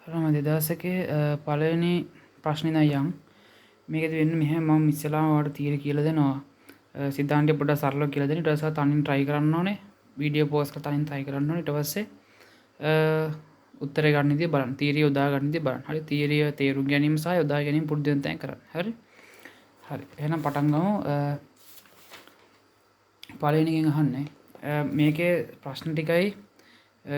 රම 2000 පළවෙනි ප්‍රශ්නේ ඉඳන් යන් මේකද වෙන්නේ මෙහෙම මම ඉස්සලාම ඔයාලට තියර කියලා දෙනවා. සිද්ධාන්තය පොඩ්ඩක් සරලව කියලා දෙන්න. ඊට පස්සේ තනින් try කරන්න ඕනේ. වීඩියෝ පෝස් කරලා තනින් try කරන්න ඕනේ. ඊට පස්සේ උත්තරේ ගන්න විදිය බලන්න. තියරිය යොදා ගන්න විදිය බලන්න. හරි තියරිය තේරුම් ගැනීම සහ යොදා ගැනීම පුරුදු වෙන තැන කරන්න. හරි. හරි. එහෙනම් පටන් ගමු. පළවෙනි එකෙන් අහන්නේ මේකේ ප්‍රශ්න ටිකයි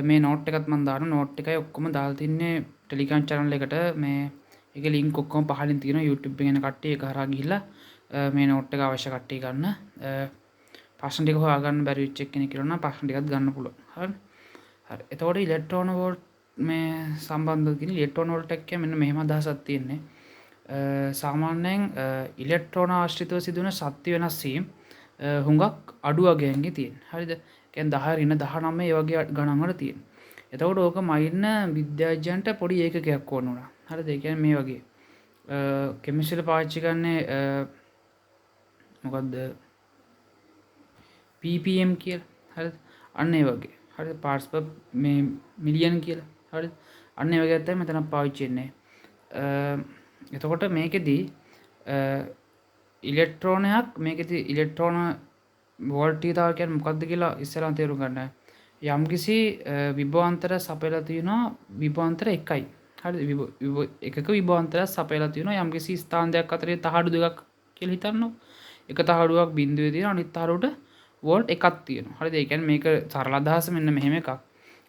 මේ නෝට් එකත් මම දාන නෝට් එකයි ඔක්කොම දාලා තින්නේ ටෙලිග්‍රෑම් channel එකට මේ ඒකේ link ඔක්කොම පහලින් තියෙනවා YouTube එකේ යන කට්ටිය ඒක හරහා ගිහිල්ලා මේ නෝට් එක අවශ්‍ය කට්ටිය ගන්න ප්‍රශ්න ටික හොයාගන්න බැරි වෙච්ච කෙනෙක් කියලා නම් ප්‍රශ්න ටිකත් ගන්න පුළුවන් හරි හරි එතකොට ඉලෙක්ට්‍රෝන වෝල්ට් මේ සම්බන්ධව කියන ඉලෙක්ට්‍රෝන වෝල්ට් එක කියන්නේ මෙන්න මෙහෙම අදහසක් තියෙන්නේ සාමාන්‍යයෙන් ඉලෙක්ට්‍රෝන ආශ්‍රිතව සිදුවන ශක්ති වෙනස් වීම හුඟක් අඩු වගයන්ගේ තියෙන. හරිද? කියන්නේ 10 ඍණ 19 මේ වගේ ගණන් වල තියෙන. එතකොට ඕක මයින්න විද්‍යාඥයන්ට පොඩි ඒකකයක් ඕන උනා. හරිද? ඒ කියන්නේ මේ වගේ කෙමිස්ට්‍රි පාවිච්චි කරන්නේ මොකද්ද? ppm කියලා. හරිද? අන්න ඒ වගේ. හරිද? parts per මේ මිලියන් කියලා. හරිද? අන්න ඒ වගේ තමයි මෙතන පාවිච්චි වෙන්නේ. එතකොට මේකෙදී ඉලෙක්ට්‍රෝනයක් මේකෙදී ඉලෙක්ට්‍රෝන වෝල්ටීයතාව කියන්නේ මොකක්ද කියලා ඉස්සෙල්ලා තේරුම් ගන්න. යම්කිසි විභවාන්තර සපයලා තියෙනවා විභවාන්තර එකයි. හරිද? එකක විභවාන්තරයක් සපයලා තියෙනවා යම්කිසි ස්ථාන දෙකක් අතරේ තහඩු දෙකක් කියලා හිතන්නකො. එක තහඩුවක් බිඳුවේ තියෙනවා අනිත් තහඩුවට වෝල්ට් එකක් තියෙනවා. හරිද? ඒ කියන්නේ මේක සරල අදහස මෙන්න මෙහෙම එකක්.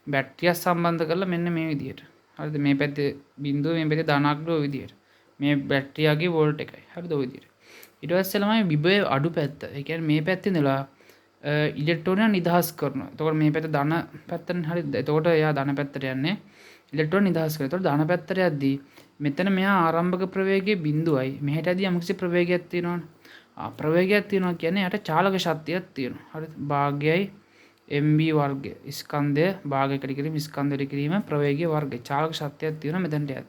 බැටරියක් සම්බන්ධ කරලා මෙන්න මේ විදිහට. හරිද? මේ පැත්තේ බිඳුව මේ පැත්තේ ධනාත්මක ඔය විදිහට. මේ බැටරියගේ වෝල්ට් එකයි. හරිද? ඔය විදිහට. ඊට පස්සේ ළමයි විභවයේ අඩු පැත්ත. ඒ කියන්නේ මේ පැත්තේ ඉඳලා ඉලෙක්ට්‍රෝනය නිදහස් කරනවා. එතකොට මේ පැත්ත ධන පැත්තනේ හරිද? එතකොට එයා ධන පැත්තට යන්නේ. ඉලෙක්ට්‍රෝන නිදහස් කරනවා. එතකොට ධන පැත්තට යද්දී මෙතන මෙයා ආරම්භක ප්‍රවේගයේ බිඳුවයි. මෙහෙට යද්දී යම්කිසි ප්‍රවේගයක් තියෙනවනේ. ප්‍රවේගයක් තියෙනවා කියන්නේ යට චාලක ශක්තියක් තියෙනවා. හරිද? භාගයයි mv වර්ගය ස්කන්ධය භාගයකට කිරීම ස්කන්ධයට කිරීම ප්‍රවේගයේ වර්ගය චාලක ශක්තියක් තියෙනවා මෙතනට යද්දී.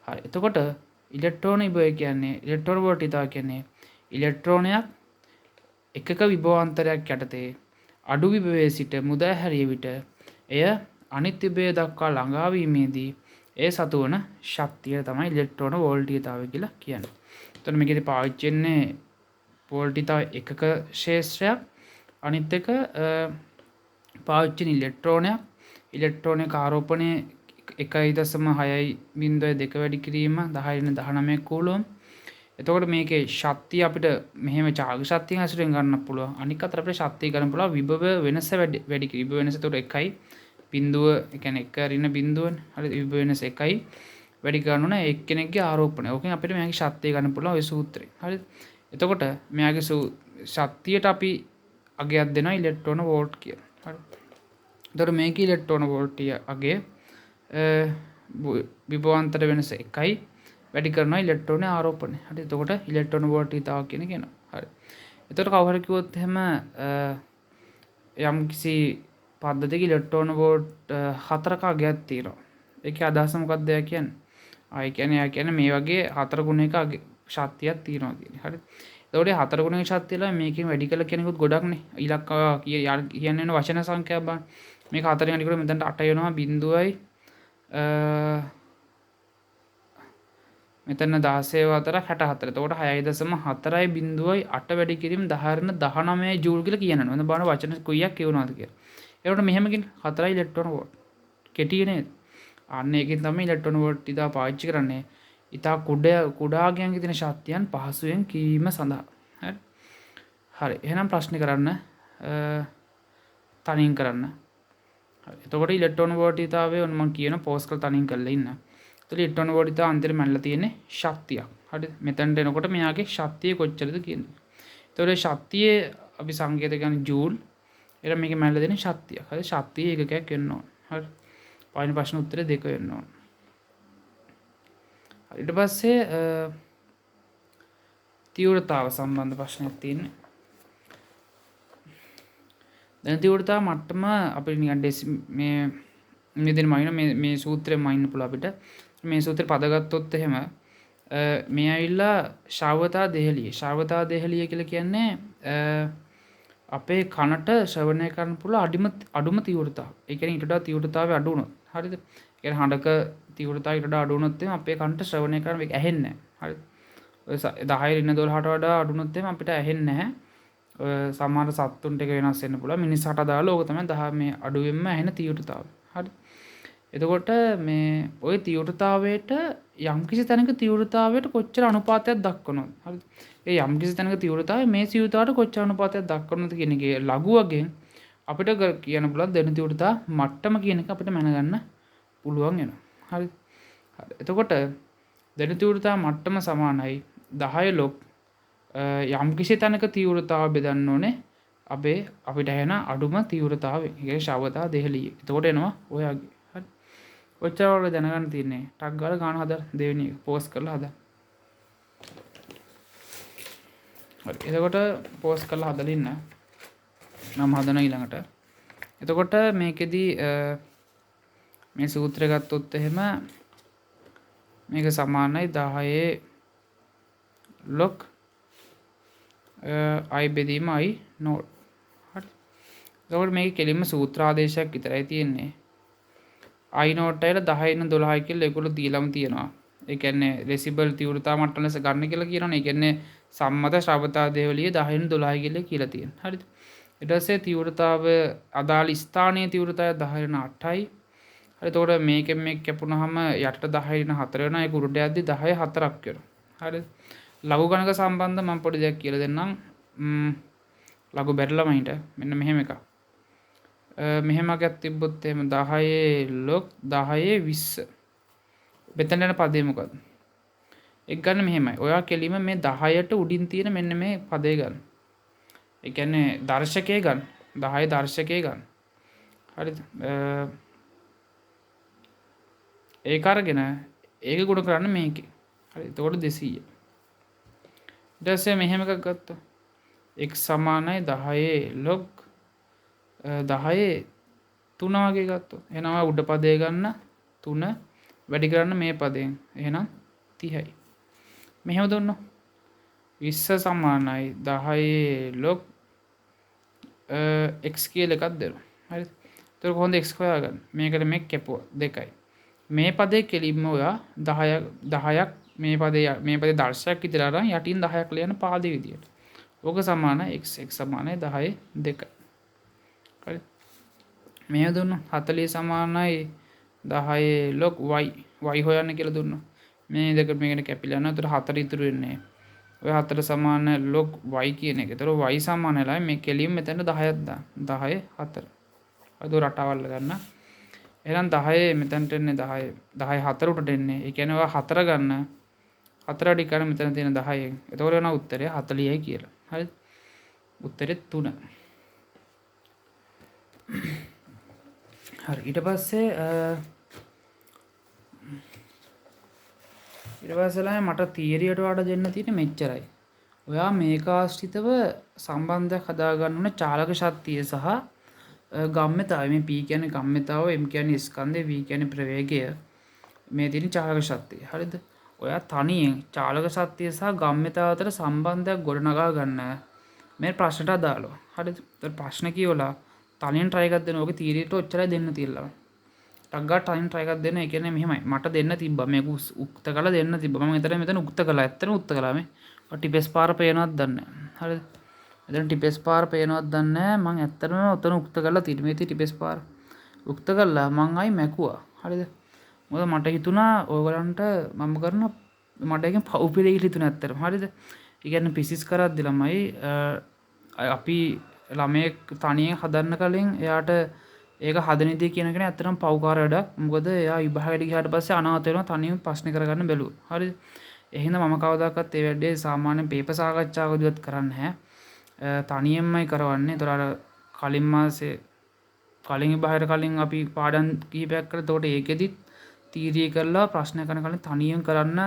හරි. එතකොට ඉලෙක්ට්‍රෝන විභවය කියන්නේ ඉලෙක්ට්‍රෝන වෝල්ටීයතාව කියන්නේ ඉලෙක්ට්‍රෝනයක් එකක විභවාන්තරයක් යටතේ අඩු විභවයේ සිට මුදා හැරිය විට එය අනිත් විභවය දක්වා ළඟා වීමේදී ඒ සතු වන ශක්තිය තමයි ඉලෙක්ට්‍රෝන වෝල්ටීයතාවය කියලා කියන්නේ. එතකොට මේකේදී පාවිච්චි වෙන්නේ වෝල්ටීයතාව එකක ශේෂ්ත්‍රයක් අනිත් එක පාවිච්චි වෙන ඉලෙක්ට්‍රෝනයක් ඉලෙක්ට්‍රෝනික ආරෝපණය 1.6.2 වැඩි කිරීම 10 කූලොම්. එතකොට මේකේ ශක්තිය අපිට මෙහෙම චාලක ශක්තිය හැසිරෙන් ගන්න පුළුවන්. අනික අතට අපිට ශක්තිය ගන්න පුළුවන් විභව වෙනස වැඩි කිරීම. විභව වෙනස එතකොට 1යි බිඳුව ඒ කියන්නේ 1 ඍණ බිඳුවනේ. හරි විභව වෙනස 1යි වැඩි කරන්න ඕන එක්කෙනෙක්ගේ ආරෝපණය. ඕකෙන් අපිට මෙයාගේ ශක්තිය ගන්න පුළුවන් ওই සූත්‍රය. හරිද? එතකොට මෙයාගේ ශක්තියට අපි අගයක් දෙනවා ඉලෙක්ට්‍රෝන වෝල්ට් කියලා. හරි. එතකොට මේකේ ඉලෙක්ට්‍රෝන වෝල්ට්ය අගය විභවාන්තර වෙනස 1යි වැඩි කරනවා ඉලෙක්ට්‍රෝන ආරෝපණය. හරි. එතකොට ඉලෙක්ට්‍රෝන වෝල්ටීයතාව කියන එක එනවා. හරි. එතකොට කවුරු කිව්වොත් එහෙම යම් කිසි පද්ධතියක ඉලෙක්ට්‍රෝන වෝල්ට් 4ක අගයක් තියෙනවා. ඒකේ අදහස මොකක්ද කියන්නේ? ඒ කියන්නේ මේ වගේ 4 ගුණයක ශක්තියක් තියෙනවා කියන්නේ. හරි. එතකොට 4 ගුණයක ශක්තියලා මේකෙන් වැඩි කළ කෙනෙකුත් ගොඩක්නේ. ඉලක්ක කියන්නේ වචන සංඛ්‍යාව බලන්න. මේක 4ෙන් වැඩි කරලා මෙතනට 8 වෙනවා බිඳුවයි මෙතන 16 4 64. එතකොට 6.4යි බිඳුවයි 8 වැඩි කිරීම 10 ජූල් කියලා කියනවා. ඔන්න බලන්න වචන කොයියක් කියවනවද කියලා. ඒකට මෙහෙම කියන 4යි ඉලෙක්ට්‍රෝන වෝල්ට්. කෙටි නේද? අන්න ඒකෙන් තමයි ඉලෙක්ට්‍රෝන වෝල්ට් ඉදා පාවිච්චි කරන්නේ. ඊටා කුඩාගයන්ගේ තියෙන ශක්තියන් පහසුවෙන් කීම සඳහා. හරි. හරි. එහෙනම් ප්‍රශ්න කරන්න තනින් කරන්න. හරි. එතකොට ඉලෙක්ට්‍රෝන වෝල්ටීයතාවය ඔන්න මම කියන පෝස් කරලා තනින් කරලා ඉන්න. එතකොට ඉලෙක්ට්‍රෝන වෝල්ටීයතාව අන්තිමට මැනලා තියෙන්නේ ශක්තියක්. හරිද? මෙතනට එනකොට මෙයාගේ ශක්තිය කොච්චරද කියන්නේ. එතකොට ශක්තිය අපි සංකේත ගන්න ජූල්. එතන මේකේ මැනලා දෙන්නේ ශක්තියක්. හරි. ශක්තිය ඒකකයක් වෙන්න ඕන. හරි. පළවෙනි ප්‍රශ්න උත්තරේ 2 වෙන්න ඕන. ඊට පස්සේ තීව්‍රතාව සම්බන්ධ ප්‍රශ්නයක් තියෙනවා. දැන් තීව්‍රතාව මට්ටම අපිට නිකන් මේ මෙතන මේ සූත්‍රයෙන් මයින්න පුළුවන් අපිට. මේ සූත්‍රේ පද ගත්තොත් එහෙම මේ ඇවිල්ලා ශ්‍රවතා දෙහලිය. ශ්‍රවතා දෙහලිය කියලා කියන්නේ අපේ කනට ශ්‍රවණය කරන්න පුළුවන් අඩුම තීව්‍රතාව. ඒ කියන්නේ ඊට වඩා තීව්‍රතාවය අඩු වුණොත්. හරිද? ඒ කියන්නේ හඬක තීව්‍රතාවය ඊට වඩා අඩු වුණොත් එහෙනම් අපේ කන්ට ශ්‍රවණය කරන්න මේක ඇහෙන්නේ නැහැ. හරි. ඔය 10 ඉන්න 12ට වඩා අඩු වුණොත් එහෙනම් අපිට ඇහෙන්නේ නැහැ. ඔය සමහර සත්තුන්ට එක වෙනස් වෙන්න පුළුවන්. මිනිස්සුන්ට අදාළ ඕක තමයි 10 මේ අඩුවෙන්ම ඇහෙන තීව්‍රතාවය. හරි. එතකොට මේ ওই තීව්‍රතාවයට යම්කිසි තැනක තීව්‍රතාවයට කොච්චර අනුපාතයක් දක්වනවද? හරිද? ඒ යම්කිසි තැනක තීව්‍රතාවය මේ තීව්‍රතාවට කොච්චර අනුපාතයක් දක්වනවද කියන එකේ ලඝු වගේ අපිට කියන්න පුළුවන් දෙන තීව්‍රතා මට්ටම කියන එක අපිට මැනගන්න පුළුවන් වෙනවා. හරිද? හරි. එතකොට දෙන තීව්‍රතා මට්ටම සමානයි 10 ලොග් යම්කිසි තැනක තීව්‍රතාව බෙදන්න ඕනේ අපිට ඇහෙන අඩුම තීව්‍රතාවය. ඒ කියන්නේ ශවතා දෙහෙලිය. එතකොට එනවා ඔයගේ. හරි. ඔච්චර වල දැනගන්න තියෙන්නේ. ටක් ගාලා ගාන හදලා දෙවෙනි එක පෝස්ට් කරලා හදන්න. හරි. එතකොට පෝස්ට් කරලා හදලා ඉන්න. මම හදන ඊළඟට. එතකොට මේකෙදි මේ සූත්‍රය ගත්තොත් එහෙම මේක සමානයි 10 log i බෙදීම i නෝඩ්. හරි. එතකොට මේක කෙලින්ම සූත්‍ර ආදේශයක් විතරයි තියෙන්නේ. i නෝඩ් එකට 10 ඉන්න 12 කියලා ඒගොල්ලෝ දීලාම තියෙනවා. ඒ කියන්නේ ඩෙසිබල් තීව්‍රතා මට්ටම ලෙස ගන්න කියලා කියනවනේ. ඒ කියන්නේ සම්මත ශ්‍රවතා දේවලිය 10 ඉන්න 12 කියලා තියෙනවා. හරිද? ඊට පස්සේ තීව්‍රතාව අදාළ ස්ථානීය තීව්‍රතාවය 10 ඉන්න 8යි. හරි. එතකොට මේකෙන් මේක කැපුණාම යටට 10 ඉන්න 4 වෙනවා. ඒක උඩට යද්දි 10 4ක් වෙනවා. හරිද? ලඝු ගණක සම්බන්ධ මම පොඩි දෙයක් කියලා දෙන්නම්. ලඝු බැරිලමයින්ට මෙන්න මෙහෙම එකක්. මෙහෙම එකක් තිබ්බොත් එහෙම 10 log 10 20. මෙතන යන පදේ මොකද්ද? එක් ගන්න මෙහෙමයි. ඔයා කෙලිම මේ 10ට උඩින් තියෙන මෙන්න මේ පදේ ගන්න. ඒ කියන්නේ දර්ශකයේ ගන්න. 10 දර්ශකයේ ගන්න. හරිද? ඒක අරගෙන ඒක ගුණ කරන්න මේකේ. හරි. එතකොට 200. ඊට පස්සේ මෙහෙම එකක් ගත්තා. x සමානයි 10 log 10 3 වගේ ගත්තොත්. එහෙනම් උඩ පදේ ගන්න 3 වැඩි කරන්න මේ පදයෙන්. එහෙනම් 30යි. මෙහෙම දුන්නොත් 20 සමානයි 10 log x කියලා එකක් දෙනවා. හරිද? එතකොට කොහොමද x හොයාගන්නේ? මේකට මේක කැපුවා 2යි. මේ පදේ කෙලින්ම ඔයා 10ක් මේ පදේ දර්ශකයක් විතර අරන් යටින් 10ක් ලියන පාදේ විදියට. ඕක සමානයි x සමානයි 10 2. හරි. මෙහෙම දුන්නොත් 40 සමානයි 10 log y හොයන්න කියලා දුන්නොත් මේ දෙක මේකට කැපිලා යනවා. ඒතර 4 ඉතුරු වෙන්නේ. ඔය 4 සමාන log y කියන එක. ඒතර y සමානයි මේ කෙලින්ම මෙතන 10ක් දාන්න. 10 4. අද රටාවල් ගන්න. එහෙනම් 10 මෙතනට එන්නේ 10 4 උඩට එන්නේ. ඒ කියන්නේ ඔය 4 ගන්න. 4 අඩි කරන මෙතන තියෙන 10න්. එතකොට වෙන උත්තරය 40යි කියලා. හරිද? උත්තරේ 3. හරි. ඊට පස්සේලා මට තියරියට වඩා දෙන්න තියෙන්නේ මෙච්චරයි. ඔයා මේක ආශ්‍රිතව සම්බන්ධයක් හදාගන්න ඕන චාලක ශක්තිය සහ ගම්ම්‍යතාවය. මේ p කියන්නේ ගම්ම්‍යතාව, m කියන්නේ ස්කන්ධය, v කියන්නේ ප්‍රවේගය. මේ තියෙන චාලක ශක්තිය. හරිද? ඔයා තනියෙන් චාලක ශක්තිය සහ ගම්ම්‍යතාව අතර සම්බන්ධයක් ගොඩනගා ගන්න මේ ප්‍රශ්නට අදාළව. හරිද? ඒතර ප්‍රශ්න කියවලා තනියෙන් try එකක් දෙන්න. ඕකේ තීරියට ඔච්චරයි දෙන්න තියලා. ටක් ගාලා තනියෙන් try එකක් දෙන්න. ඒ කියන්නේ මෙහෙමයි. මට දෙන්න තිබ්බා. මේක උක්ත කරලා දෙන්න තිබ්බා. මම මෙතන උක්ත කළා. ඇත්තටම උක්ත කළා මේ. ටිපෙස් පාර පේනවත් දන්නේ නැහැ. හරිද? මෙතන ටිපෙස් පාර පේනවත් දන්නේ නැහැ. මම ඇත්තටම උතන උක්ත කරලා තියෙන්නේ. මේ ටිපෙස් පාර උක්ත කළා. මං ආයි මැකුවා. හරිද? මොකද මට හිතුණා ඔයගලන්ට මම කරන මට එකෙන් පව් පිළිගිලි හිතුණා ඇත්තටම. හරිද? ඒ කියන්නේ පිසිස් කරද්දි ළමයි අපි ළමයෙක් තනියෙන් හදන්න කලින් එයාට ඒක හදන ඉදී කියන කෙනා ඇත්තටම පව්කාර වැඩක්. මොකද එයා විභාගයට ගියාට පස්සේ අනාථ වෙනවා තනියෙන් ප්‍රශ්න කරගන්න බැලුවා. හරිද? එහෙනම් මම කවදාකවත් ඒ වැඩේ සාමාන්‍ය පේපර් සාකච්ඡාවකදීවත් කරන්නේ නැහැ. තනියෙන්මයි කරවන්නේ. ඒතර අර කලින් මාසේ කලින් විභාගයට කලින් අපි පාඩම් කිහිපයක් කරලා එතකොට ඒකෙදිත් තීරිය කරලා ප්‍රශ්න කරන කලින් තනියෙන් කරන්න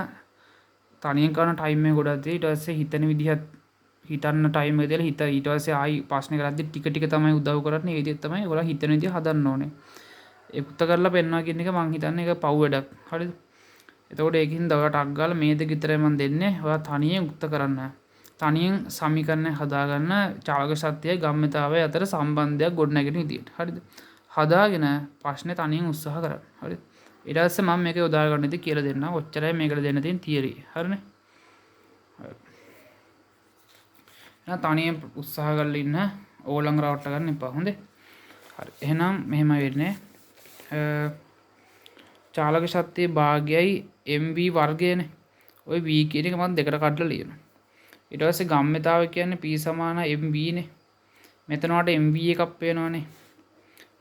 තනියෙන් කරන ටයිම් එක ගොඩක් දෙයි. ඊට පස්සේ හිතන විදිහත් හිතන්න ටයිම් එක දෙලා ඊට පස්සේ ආයි ප්‍රශ්න කරද්දි ටික ටික තමයි උදව් කරන්නේ. ඒ විදිහට තමයි ඔයාලා හිතන විදිහ හදන්න ඕනේ. ඒ පුත කරලා පෙන්නවා කියන එක මං හිතන්නේ ඒක පව් වැඩක්. හරිද? එතකොට ඒකින් ඔයාලට අක් ගාලා මේ දෙක විතරයි මම දෙන්නේ. ඔයා තනියෙන් උත්ත කරන්න. තනියෙන් සමීකරණ හදාගන්න චාලක ශක්තියයි ගම්ම්‍යතාවය අතර සම්බන්ධයක් ගොඩනැගෙන විදියට. හරිද? හදාගෙන ප්‍රශ්නේ තනියෙන් උත්සාහ කරන්න. හරිද? ඊට පස්සේ මම මේකේ උදාහරණෙදි කියලා දෙන්නම්. ඔච්චරයි මේකට දෙන්න තියෙන තියරි. හරිනේ. එහෙනම් තනියෙන් උත්සාහ කරලා ඉන්න ඕලං රවට්ට ගන්න එපා. හොඳේ. හරි. එහෙනම් මෙහෙම වෙන්නේ. චාලක ශක්තිය භාගයයි mv වර්ගයනේ. ওই v කියන එක මම දෙකට කඩලා ලියනවා. ඊට පස්සේ ගම්මිතාව කියන්නේ p සමාන mv නේ. මෙතන වට mv එකක් පේනවනේ.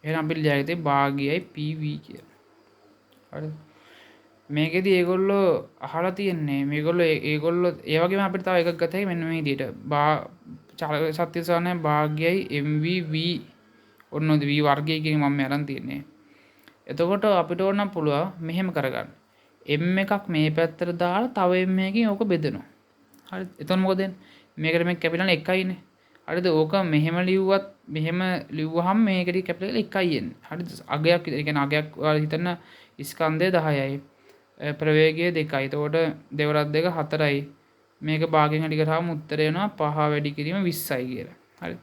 එහෙනම් අපි ලියන්නේ භාගයයි pv කියලා. හරිද? මේකෙදි ඒගොල්ලෝ අහලා තියෙන්නේ මේගොල්ලෝ ඒ වගේම අපිට තව එකක් ගත හැකි මෙන්න මේ විදිහට චාලක ශක්තිය සමාන භාගයයි mv v ඔන්න v වර්ගය කියන මම අරන් තියන්නේ. එතකොට අපිට ඕන නම් පුළුවන් මෙහෙම කරගන්න. m එකක් මේ පැත්තට දාලා තව m එකකින් ඕක බෙදනවා. හරිද? එතකොට මොකද වෙන්නේ? මේකට මේ කැපිටල් 1යිනේ. හරිද? ඕක මෙහෙම ලිව්වත් මෙහෙම ලිව්වහම මේකේ කැපිටල් 1යි එන්නේ. හරිද? අගයක් විතර. ඒ කියන්නේ අගයක් ඔයාලා හිතන්න ස්කන්ධය 10යි. ප්‍රවේගය 2යි. එතකොට දෙවරක් 2 4යි. මේක භාගයෙන් වැඩි කරාම උත්තරය එනවා 5 වැඩි කිරීම 20යි කියලා. හරිද?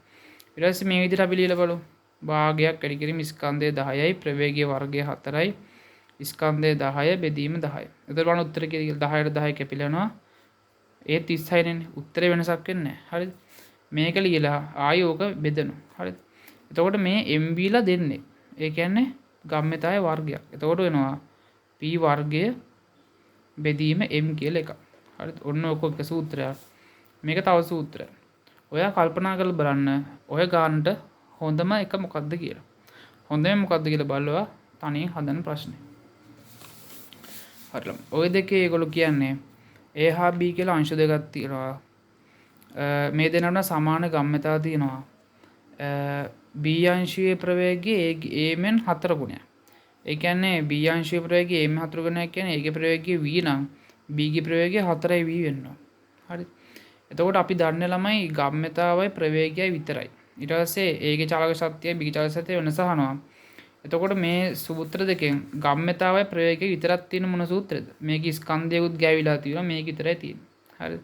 ඊට පස්සේ මේ විදිහට අපි ලියලා බලමු. භාගයක් වැඩි කිරීම ස්කන්ධය 10යි ප්‍රවේගය වර්ගය 4යි ස්කන්ධය 10 බෙදීම 10යි. එතකොට බලන්න උත්තර කියලා 10ට 10 කැපිලා යනවා. ඒ 36 නේ. උත්තරේ වෙනසක් වෙන්නේ නැහැ. හරිද? මේක ලියලා ආයෙ ඕක බෙදනවා. හරිද? එතකොට මේ mv ලා දෙන්නේ. ඒ කියන්නේ ගම්මිතාවේ වර්ගයක්. එතකොට වෙනවා p වර්ගය බෙදීම m කියලා එකක්. හරිද? ඔන්න ඔක එක සූත්‍රයක්. මේක තව සූත්‍රයක්. ඔයා කල්පනා කරලා බලන්න ඔය ගානට හොඳම එක මොකක්ද කියලා. හොඳම මොකක්ද කියලා බලලා තනියෙන් හදන ප්‍රශ්නේ. හරිද? ওই දෙකේ ඒගොල්ලෝ කියන්නේ a හා b කියලා අංශ දෙකක් තියෙනවා. මේ දෙන්නට සමාන ගම්මිතා තියෙනවා. b අංශයේ ප්‍රවේගය a මෙන් 4 ගුණයක්. ඒ කියන්නේ b අංශයේ ප්‍රවේගය a මෙන් 4 ගුණයක් කියන්නේ a ගේ ප්‍රවේගය v නම් b ගේ ප්‍රවේගය 4යි v වෙනවා. හරිද? එතකොට අපි දන්නේ ළමයි ගම්මිතාවයි ප්‍රවේගයයි විතරයි. ඊට පස්සේ a ගේ චාලක ශක්තියයි b ගේ චාලක ශක්තිය වෙනස අහනවා. එතකොට මේ සූත්‍ර දෙකෙන් ගම්මිතාවයි ප්‍රවේගය විතරක් තියෙන මොන සූත්‍රෙද? මේකේ ස්කන්ධයකුත් ගෑවිලා තියෙනවා මේක විතරයි තියෙන්නේ. හරිද?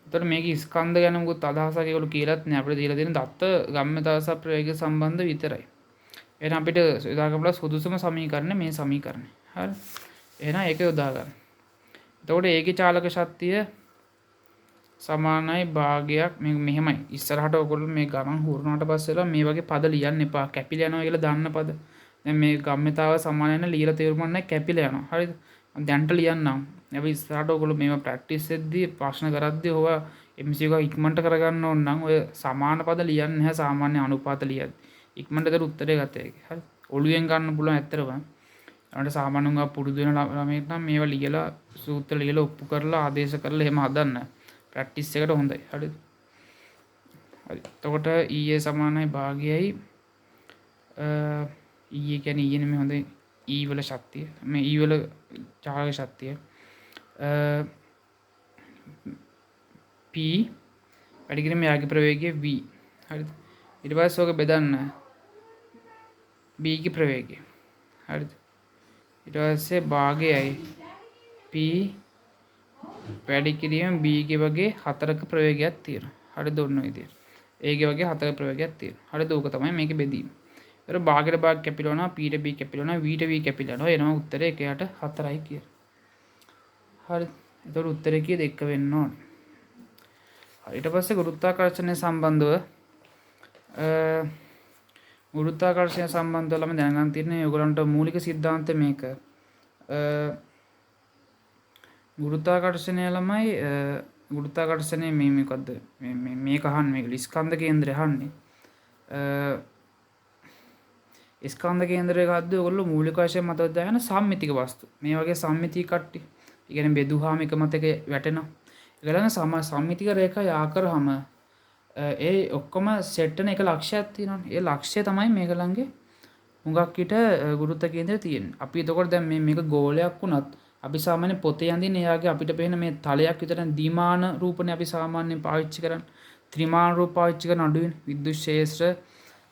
එතකොට මේකේ ස්කන්ධ ගැන මොකුත් අදහසක් ඒගොල්ලෝ කියලාත් නෑ. අපිට දීලා තියෙන දත්ත ගම්මිතාව සහ ප්‍රවේගය සම්බන්ධ විතරයි. එහෙනම් අපිට යොදා ගන්න සුදුසුම සමීකරණය මේ සමීකරණය. හරි? එහෙනම් ඒක යොදා ගන්න. එතකොට ඒකේ චාලක ශක්තිය සමානයි භාගයක් මේ මෙහෙමයි. ඉස්සරහට ඔයගොල්ලෝ මේ ගණන් හුරුනාට පස්සෙලා මේ වගේ පද ලියන්න එපා. කැපිලා යනවා කියලා දාන්න පද. දැන් මේ ගම්මිතාව සමාන වෙන লীලා තේරුම් ගන්න කැපිලා යනවා. හරිද? දැන්ට ලියන්නම්. අපි ඉස්සරහට ඔයගොල්ලෝ මේවා ප්‍රැක්ටිස් එද්දී ප්‍රශ්න කරද්දී ඔවා MCQ එක ඉක්මනට කරගන්න ඕන නම් ඔය සමාන පද ලියන්නේ නැහැ සාමාන්‍ය අනුපාත ලියද්දී. ඉක්මනට ඒතර උත්තරේ ගත හැකියි. හරි? ඔළුවෙන් ගන්න පුළුවන් ඇත්තටම. අපිට සාමාන්‍යයෙන් පුරුදු වෙන ළමයෙක් නම් මේවා ලියලා සූත්‍ර ලියලා ඔප්පු කරලා ආදේශ කරලා එහෙම හදන්න. ප්‍රැක්ටිස් එකට හොඳයි. හරිද? හරි. එතකොට E සමානයි භාගයයි E කියන්නේ E නෙමෙයි හොඳයි. E වල ශක්තිය. මේ E වල චාලක ශක්තිය. P වැඩි කිරීම යාගේ ප්‍රවේගය V. හරිද? ඊට පස්සේ ඔක බෙදන්න B ගේ ප්‍රවේගය. හරිද? ඊට පස්සේ භාගයයි P වැඩි කිරීම b ගේ වගේ 4ක ප්‍රවේගයක් තියෙනවා. හරිද? ඔන්න ඔය විදියට. a ගේ වගේ 4ක ප්‍රවේගයක් තියෙනවා. හරිද? ඕක තමයි මේකේ බෙදීම. ඒතර භාගයට භාග කැපිලා යනවා, p ට b කැපිලා යනවා, v ට v කැපිලා යනවා. එනවා උත්තරේ 1ට 4යි කියලා. හරිද? ඒතර උත්තරේ කීයද 1 වෙන්න ඕනේ. හරි. ඊට පස්සේ ගුරුත්වාකර්ෂණය සම්බන්ධව ගුරුත්වාකර්ෂණය සම්බන්ධව ළම දැනගන්න තියෙන්නේ ඔයගලන්ට මූලික સિદ્ધාන්තය මේක. ගුරුත්වාකර්ෂණය ළමයි ගුරුත්වාකර්ෂණය මේ මොකද්ද මේක අහන්නේ මේක ස්කන්ධ කේන්ද්‍රය අහන්නේ ස්කන්ධ කේන්ද්‍රය ගද්දී ඔයගොල්ලෝ මූලික වශයෙන් මතක දාගෙන සම්මිතික වස්තු මේ වගේ සම්මිතිය කට්ටි ඒ කියන්නේ බෙදුවාම එක මතක වැටෙනවා ඒගොල්ලන් සම්මිතික රේඛා යා කරාම ඒ ඔක්කොම සෙට් වෙන එක ලක්ෂයක් තියෙනවානේ ඒ ලක්ෂය තමයි මේගොල්ලන්ගේ හුඟක් ඊට ගුරුත්ව කේන්ද්‍රය තියෙන්නේ අපි එතකොට දැන් මේක ගෝලයක් වුණත් අපි සාමාන්‍ය පොතේ යන්දින එයාගේ අපිට පේන මේ තලයක් විතර ද්විමාන රූපනේ අපි සාමාන්‍යයෙන් පාවිච්චි කරන්නේ ත්‍රිමාන රූප පාවිච්චි කරන අඩුවෙන් විද්‍යුත් ක්ෂේත්‍ර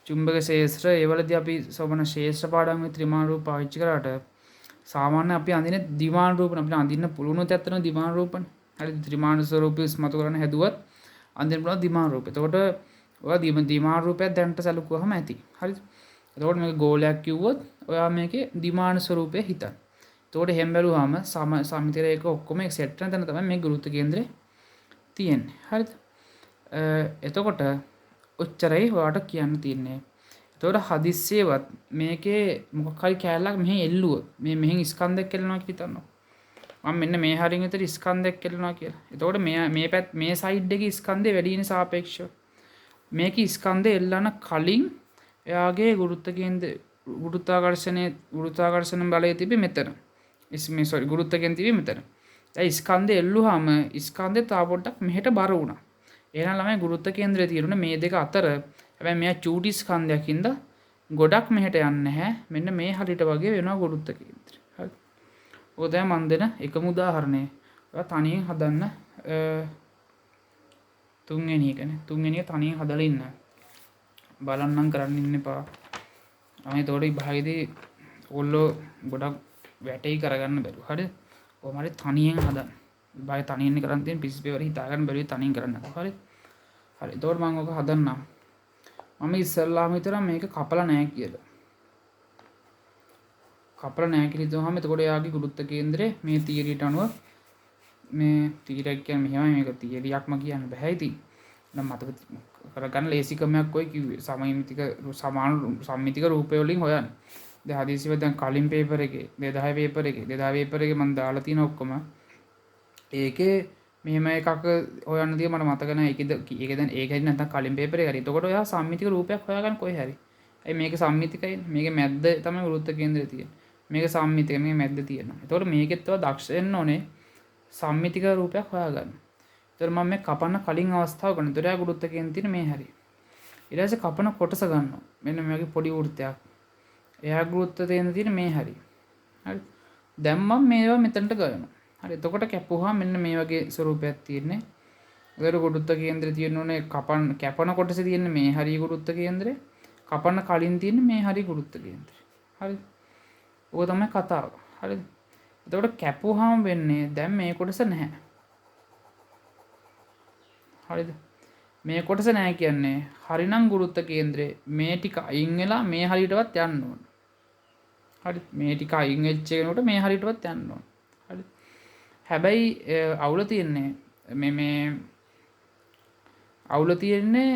චුම්බක ක්ෂේත්‍ර ඒ වලදී අපි සෝමන ක්ෂේත්‍ර පාඩම් මේ ත්‍රිමාන රූප පාවිච්චි කරාට සාමාන්‍ය අපි අඳින්නේ ද්විමාන රූපනේ අපිට අඳින්න පුළුවන්ත් ඇත්තටම ද්විමාන රූපනේ හරි ත්‍රිමාන ස්වරූපය ඉස්මතු කරන්න හැදුවත් අඳින්න පුළුවන් ද්විමාන රූපය. එතකොට ඔයා ද්විමාන රූපයක් දැනට සැලකුවාම ඇති. හරිද? එතකොට මේක ගෝලයක් කිව්වොත් ඔයා මේකේ ද්විමාන ස්වරූපය හිතන්න. එතකොට එහෙම බැලුවාම සම්මිතික රේඛ ඔක්කොම එක සෙට් වෙන තැන තමයි මේ ගුරුත්ව කේන්ද්‍රය තියෙන්නේ. හරිද? එතකොට ඔච්චරයි ඔයාලට කියන්න තියෙන්නේ. එතකොට හදිස්සියවත් මේකේ මොකක් හරි කැලලක් මෙහි එල්ලුවොත් මේ මෙහෙන් ස්කන්ධයක් එල්ලනවා කියලා හිතන්න. මම මෙන්න මේ හරින් විතර ස්කන්ධයක් එල්ලනවා කියලා. එතකොට මේ සයිඩ් එකේ ස්කන්ධය වැඩි වෙන සාපේක්ෂව මේකේ ස්කන්ධය එල්ලන කලින් එයාගේ ගුරුත්වාකර්ෂණ බලය තිබෙ මෙතන. ගුරුත්ව කේන්ද්‍රය තිබෙ මෙතන. දැන් ස්කන්ධය එල්ලුවාම ස්කන්ධය තව පොඩ්ඩක් මෙහෙට බර වුණා. එහෙනම් ළමයි ගුරුත්ව කේන්ද්‍රය තියෙන මේ දෙක අතර හැබැයි මෙයා චූටි ස්කන්ධයක් හින්දා ගොඩක් මෙහෙට යන්නේ නැහැ. මෙන්න මේ හරියට වගේ වෙනවා ගුරුත්ව කේන්ද්‍රය. හරි. ඔය දැන් මන් දෙන එකම උදාහරණය. ඔයා තනියෙන් හදන්න තුන්වෙනි එකනේ. තුන්වෙනි එක තනියෙන් හදලා ඉන්න. බලන්නම් කරන්න ඉන්න එපා. ළමයි ඒතකොට විභාගෙදී ඕගොල්ලෝ ගොඩක් වැටෙයි කරගන්න බැරුව. හරිද? කොහොම හරි තනියෙන් හදන්න. විභාගේ තනියෙන් කරන් තියෙන පිස් පේපර් හිතාගන්න බැරුව තනියෙන් කරන්න. හරිද? හරි. ඒතකොට මම ඔක හදන්නම්. මම ඉස්සල්ලාම හිතනවා මේක කපලා නැහැ කියලා. කපලා නැහැ කියලා හිතුවහම එතකොට එයාගේ ගුරුත්ව කේන්ද්‍රය මේ තියරියට අනුව මේ තියරියක් කියන්නේ මෙහෙමයි මේක තියරියක්ම කියන්න බෑ ඉතින්. නම් මතක කරගන්න ලේසි ක්‍රමයක් ඔය කිව්වේ. සම්මිතික රූපය වලින් හොයන්න. දැන් හදිසියෙ දැන් කලින් පේපර් එකේ 2010 පේපර් එකේ මම දාලා තියෙන ඔක්කොම ඒකේ මෙහෙම එකක් හොයන්න දිය මට මතක නැහැ. ඒක දැන් ඒකයි නැත්නම් කලින් පේපර් එකේ හරි. එතකොට ඔයා සම්මිතික රූපයක් හොයාගන්න කොහේ හරි. ඇයි මේක සම්මිතිකයි. මේකේ මැද්ද තමයි ගුරුත්ව කේන්ද්‍රය තියෙන්නේ. මේක සම්මිතික මේ මැද්ද තියෙනවා. එතකොට මේකෙත් ඔයා දක්ෂ වෙන්න ඕනේ සම්මිතික රූපයක් හොයාගන්න. එතකොට මම මේ කපන්න කලින් අවස්ථාව ගන්න. එතකොට එයා ගුරුත්ව කේන්ද්‍රය තියෙන මේ හරි. ඊට පස්සේ කපන කොටස ගන්නවා. මෙන්න මේ වගේ පොඩි වෘත්තයක්. එයා ගුරුත්ව කේන්ද්‍රය තියෙන මේ හරි. හරි. දැන් මම මේවා මෙතනට ගන්නවා. හරි. එතකොට කැපුවාම මෙන්න මේ වගේ ස්වරූපයක් තියෙන්නේ. ඒකට ගුරුත්ව කේන්ද්‍රය තියෙන ඕනේ කැපන කොටසේ තියෙන මේ හරි ගුරුත්ව කේන්ද්‍රය. කපන්න කලින් තියෙන මේ හරි ගුරුත්ව කේන්ද්‍රය. හරි. ඕක තමයි කතාව. හරිද? එතකොට කැපුවාම වෙන්නේ දැන් මේ කොටස නැහැ. හරිද? මේ කොටස නැහැ කියන්නේ හරිනම් ගුරුත්ව කේන්ද්‍රේ මේ ටික අයින් වෙලා මේ හරියටවත් යන්න ඕන. හරි. මේ ටික අයින් වෙච්ච එකනකොට මේ හරියටවත් යන්න ඕන. හරි. හැබැයි අවුල තියෙන්නේ මේ අවුල තියෙන්නේ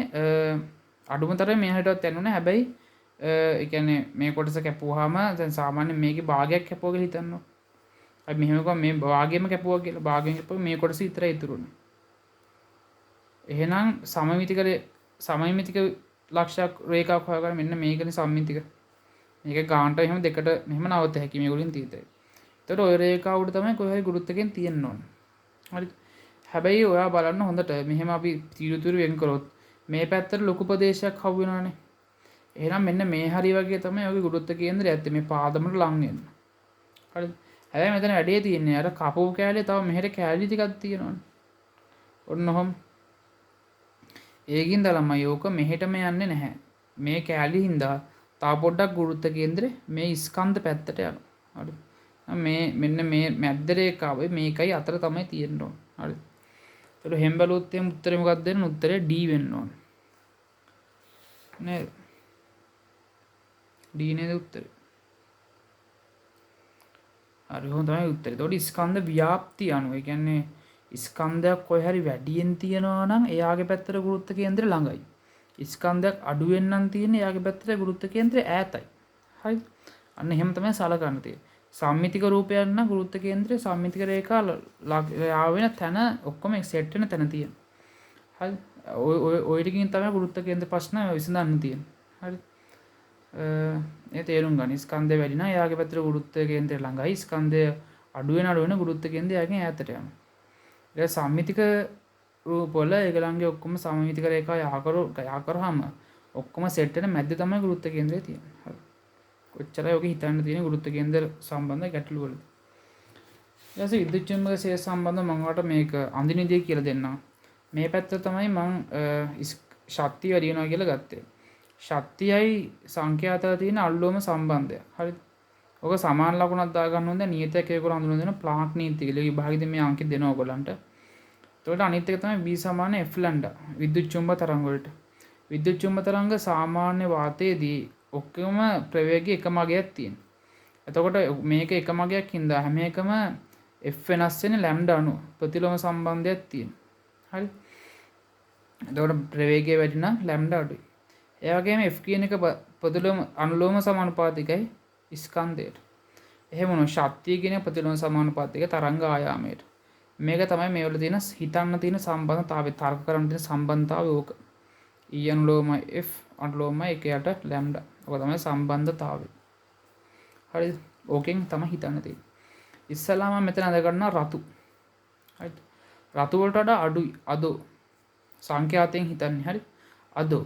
අඩුම තරමේ මේ හරියටවත් යන්න ඕනේ. හැබැයි ඒ කියන්නේ මේ කොටස කැපුවාම දැන් සාමාන්‍යයෙන් මේකේ භාගයක් කැපුවා කියලා හිතන්න. අපි මෙහෙම කිව්වම මේ භාගයම කැපුවා කියලා. භාගයෙන් කැපුවා මේ කොටස විතරයි ඉතුරුනේ. එහෙනම් සමමිතික ලක්ෂයක් රේඛාවක් හොයාගන්න මෙන්න මේකනේ සම්මිතික. මේක ගානට එහෙම දෙකට මෙහෙම නවත්ත හැකි මේගොල්ලන් තීතයි. එතකොට ඔය රේඛාව උඩ තමයි කොහේ හරි ගුරුත්වකෙන් තියෙන්න ඕන. හරි. හැබැයි ඔයා බලන්න හොඳට මෙහෙම අපි තීරුතුරු වෙන් කරොත් මේ පැත්තට ලොකු ප්‍රදේශයක් හවු වෙනවානේ. එහෙනම් මෙන්න මේ හරි වගේ තමයි ඔයගේ ගුරුත්ව කේන්ද්‍රය ඇත්තේ මේ පාදමට ලං වෙන්න. හරිද? හැබැයි මෙතන වැඩේ තියෙන්නේ අර කපපු කෑල්ලේ තව මෙහෙට කෑලි ටිකක් තියෙනවනේ. ඔන්න ඔහොම. ඒකින්ද ළමයි ඕක මෙහෙටම යන්නේ නැහැ. මේ කෑලි හින්දා තව පොඩ්ඩක් ගුරුත්ව කේන්ද්‍රය මේ ස්කන්ධ පැත්තට යනවා. හරිද? මෙන්න මේ මැද්ද රේඛාවේ මේකයි අතර තමයි තියෙන්න ඕන. හරිද? ඒතකොට හැම බැලුවොත් එහෙනම් උත්තරේ මොකක්ද දෙන්න? උත්තරේ D වෙන්න ඕන. නේද? D නේද උත්තරේ? හරි හොඳයි උත්තරේ. ඒතකොට ස්කන්ධ ව්‍යාප්තිය අනුව ඒ කියන්නේ ස්කන්ධයක් කොහේ හරි වැඩියෙන් තියනවා නම් එයාගේ පැත්තට ගුරුත්ව කේන්ද්‍රය ළඟයි. ස්කන්ධයක් අඩුවෙන් නම් තියෙන්නේ එයාගේ පැත්තට ගුරුත්ව කේන්ද්‍රය ඈතයි. හරිද? අන්න එහෙම තමයි සලකන්න තියෙන්නේ. සම්මිතික රූපයක් නම් ගුරුත්ව කේන්ද්‍රය සම්මිතික රේඛා ආවෙන තැන ඔක්කොම සෙට් වෙන තැන තියෙනවා. හරි? ඔය ටිකකින් තමයි ගුරුත්ව කේන්ද්‍ර ප්‍රශ්න විසඳන්න තියෙන්නේ. හරි? ඒ තේරුම් ගන්න. ස්කන්ධය වැඩි නම් එයාගේ පැත්තට ගුරුත්ව කේන්ද්‍රය ළඟයි. ස්කන්ධය අඩු වෙන ගුරුත්ව කේන්ද්‍රය එයාගෙන් ඈතට යනවා. ඊට සම්මිතික රූපවල ඒගොල්ලන්ගේ ඔක්කොම සමමිතික රේඛා යා කරාම ඔක්කොම සෙට් වෙන මැද්ද තමයි ගුරුත්ව කේන්ද්‍රය තියෙන්නේ. හරි. කොච්චරයි ඔක හිතන්න තියෙන ගුරුත්ව කේන්ද්‍ර සම්බන්ධ ගැටලු වල. ඊට පස්සේ විද්‍යුත් චුම්බක ශේෂ සම්බන්ධ මම ඔයාලට මේක අඳින විදිය කියලා දෙන්නම්. මේ පැත්ත තමයි මම ශක්තිය වැඩි වෙනවා කියලා ගත්තේ. ශක්තියයි සංඛ්‍යාතව තියෙන අල්ලුවම සම්බන්ධය. හරිද? ඔක සමාන ලකුණක් දාගන්න ඕනේ. නියතයක් ඒකවල හඳුනන දෙන ප්ලාන්ක් නීතිය කියලා විභාගෙදී මේ අංක දෙනවා ඔයගොල්ලන්ට. එතකොට අනිත් එක තමයි B සමාන F ලැම්ඩා විද්‍යුත් චුම්බක තරංග වලට. විද්‍යුත් චුම්බක තරංග සාමාන්‍ය වාතයේදී ඔක්කොම ප්‍රවේගය එකම අගයක් තියෙනවා. එතකොට මේක එකම අගයක් හින්දා හැම එකම f වෙනස් වෙන්නේ ලැම්ඩා අණු ප්‍රතිලෝම සම්බන්ධයක් තියෙන. හරි. එතකොට ප්‍රවේගය වැඩි නම් ලැම්ඩා අඩුයි. ඒ වගේම f කියන එක ප්‍රතිලෝම අනුලෝම සමානුපාතිකයි ස්කන්ධයට. එහෙම වුණොත් ශක්තිය කියන ප්‍රතිලෝම සමානුපාතික තරංග ආයාමයට. මේක තමයි මේවල තියෙන හිතන්න තියෙන සම්බන්ධතාවය තර්ක කරන්න තියෙන සම්බන්ධතාවය ඕක. E අනුලෝමයි f අනුලෝමයි එකයට ලැම්ඩා. ඔක තමයි සම්බන්ධතාවය. හරිද? ඕකෙන් තමයි හිතන්න තියෙන්නේ. ඉස්සලාම මෙතන අද ගන්නවා රතු. හරිද? රතු වලට වඩා අඩුයි අදෝ. සංඛ්‍යාතයෙන් හිතන්නේ. හරි? අදෝ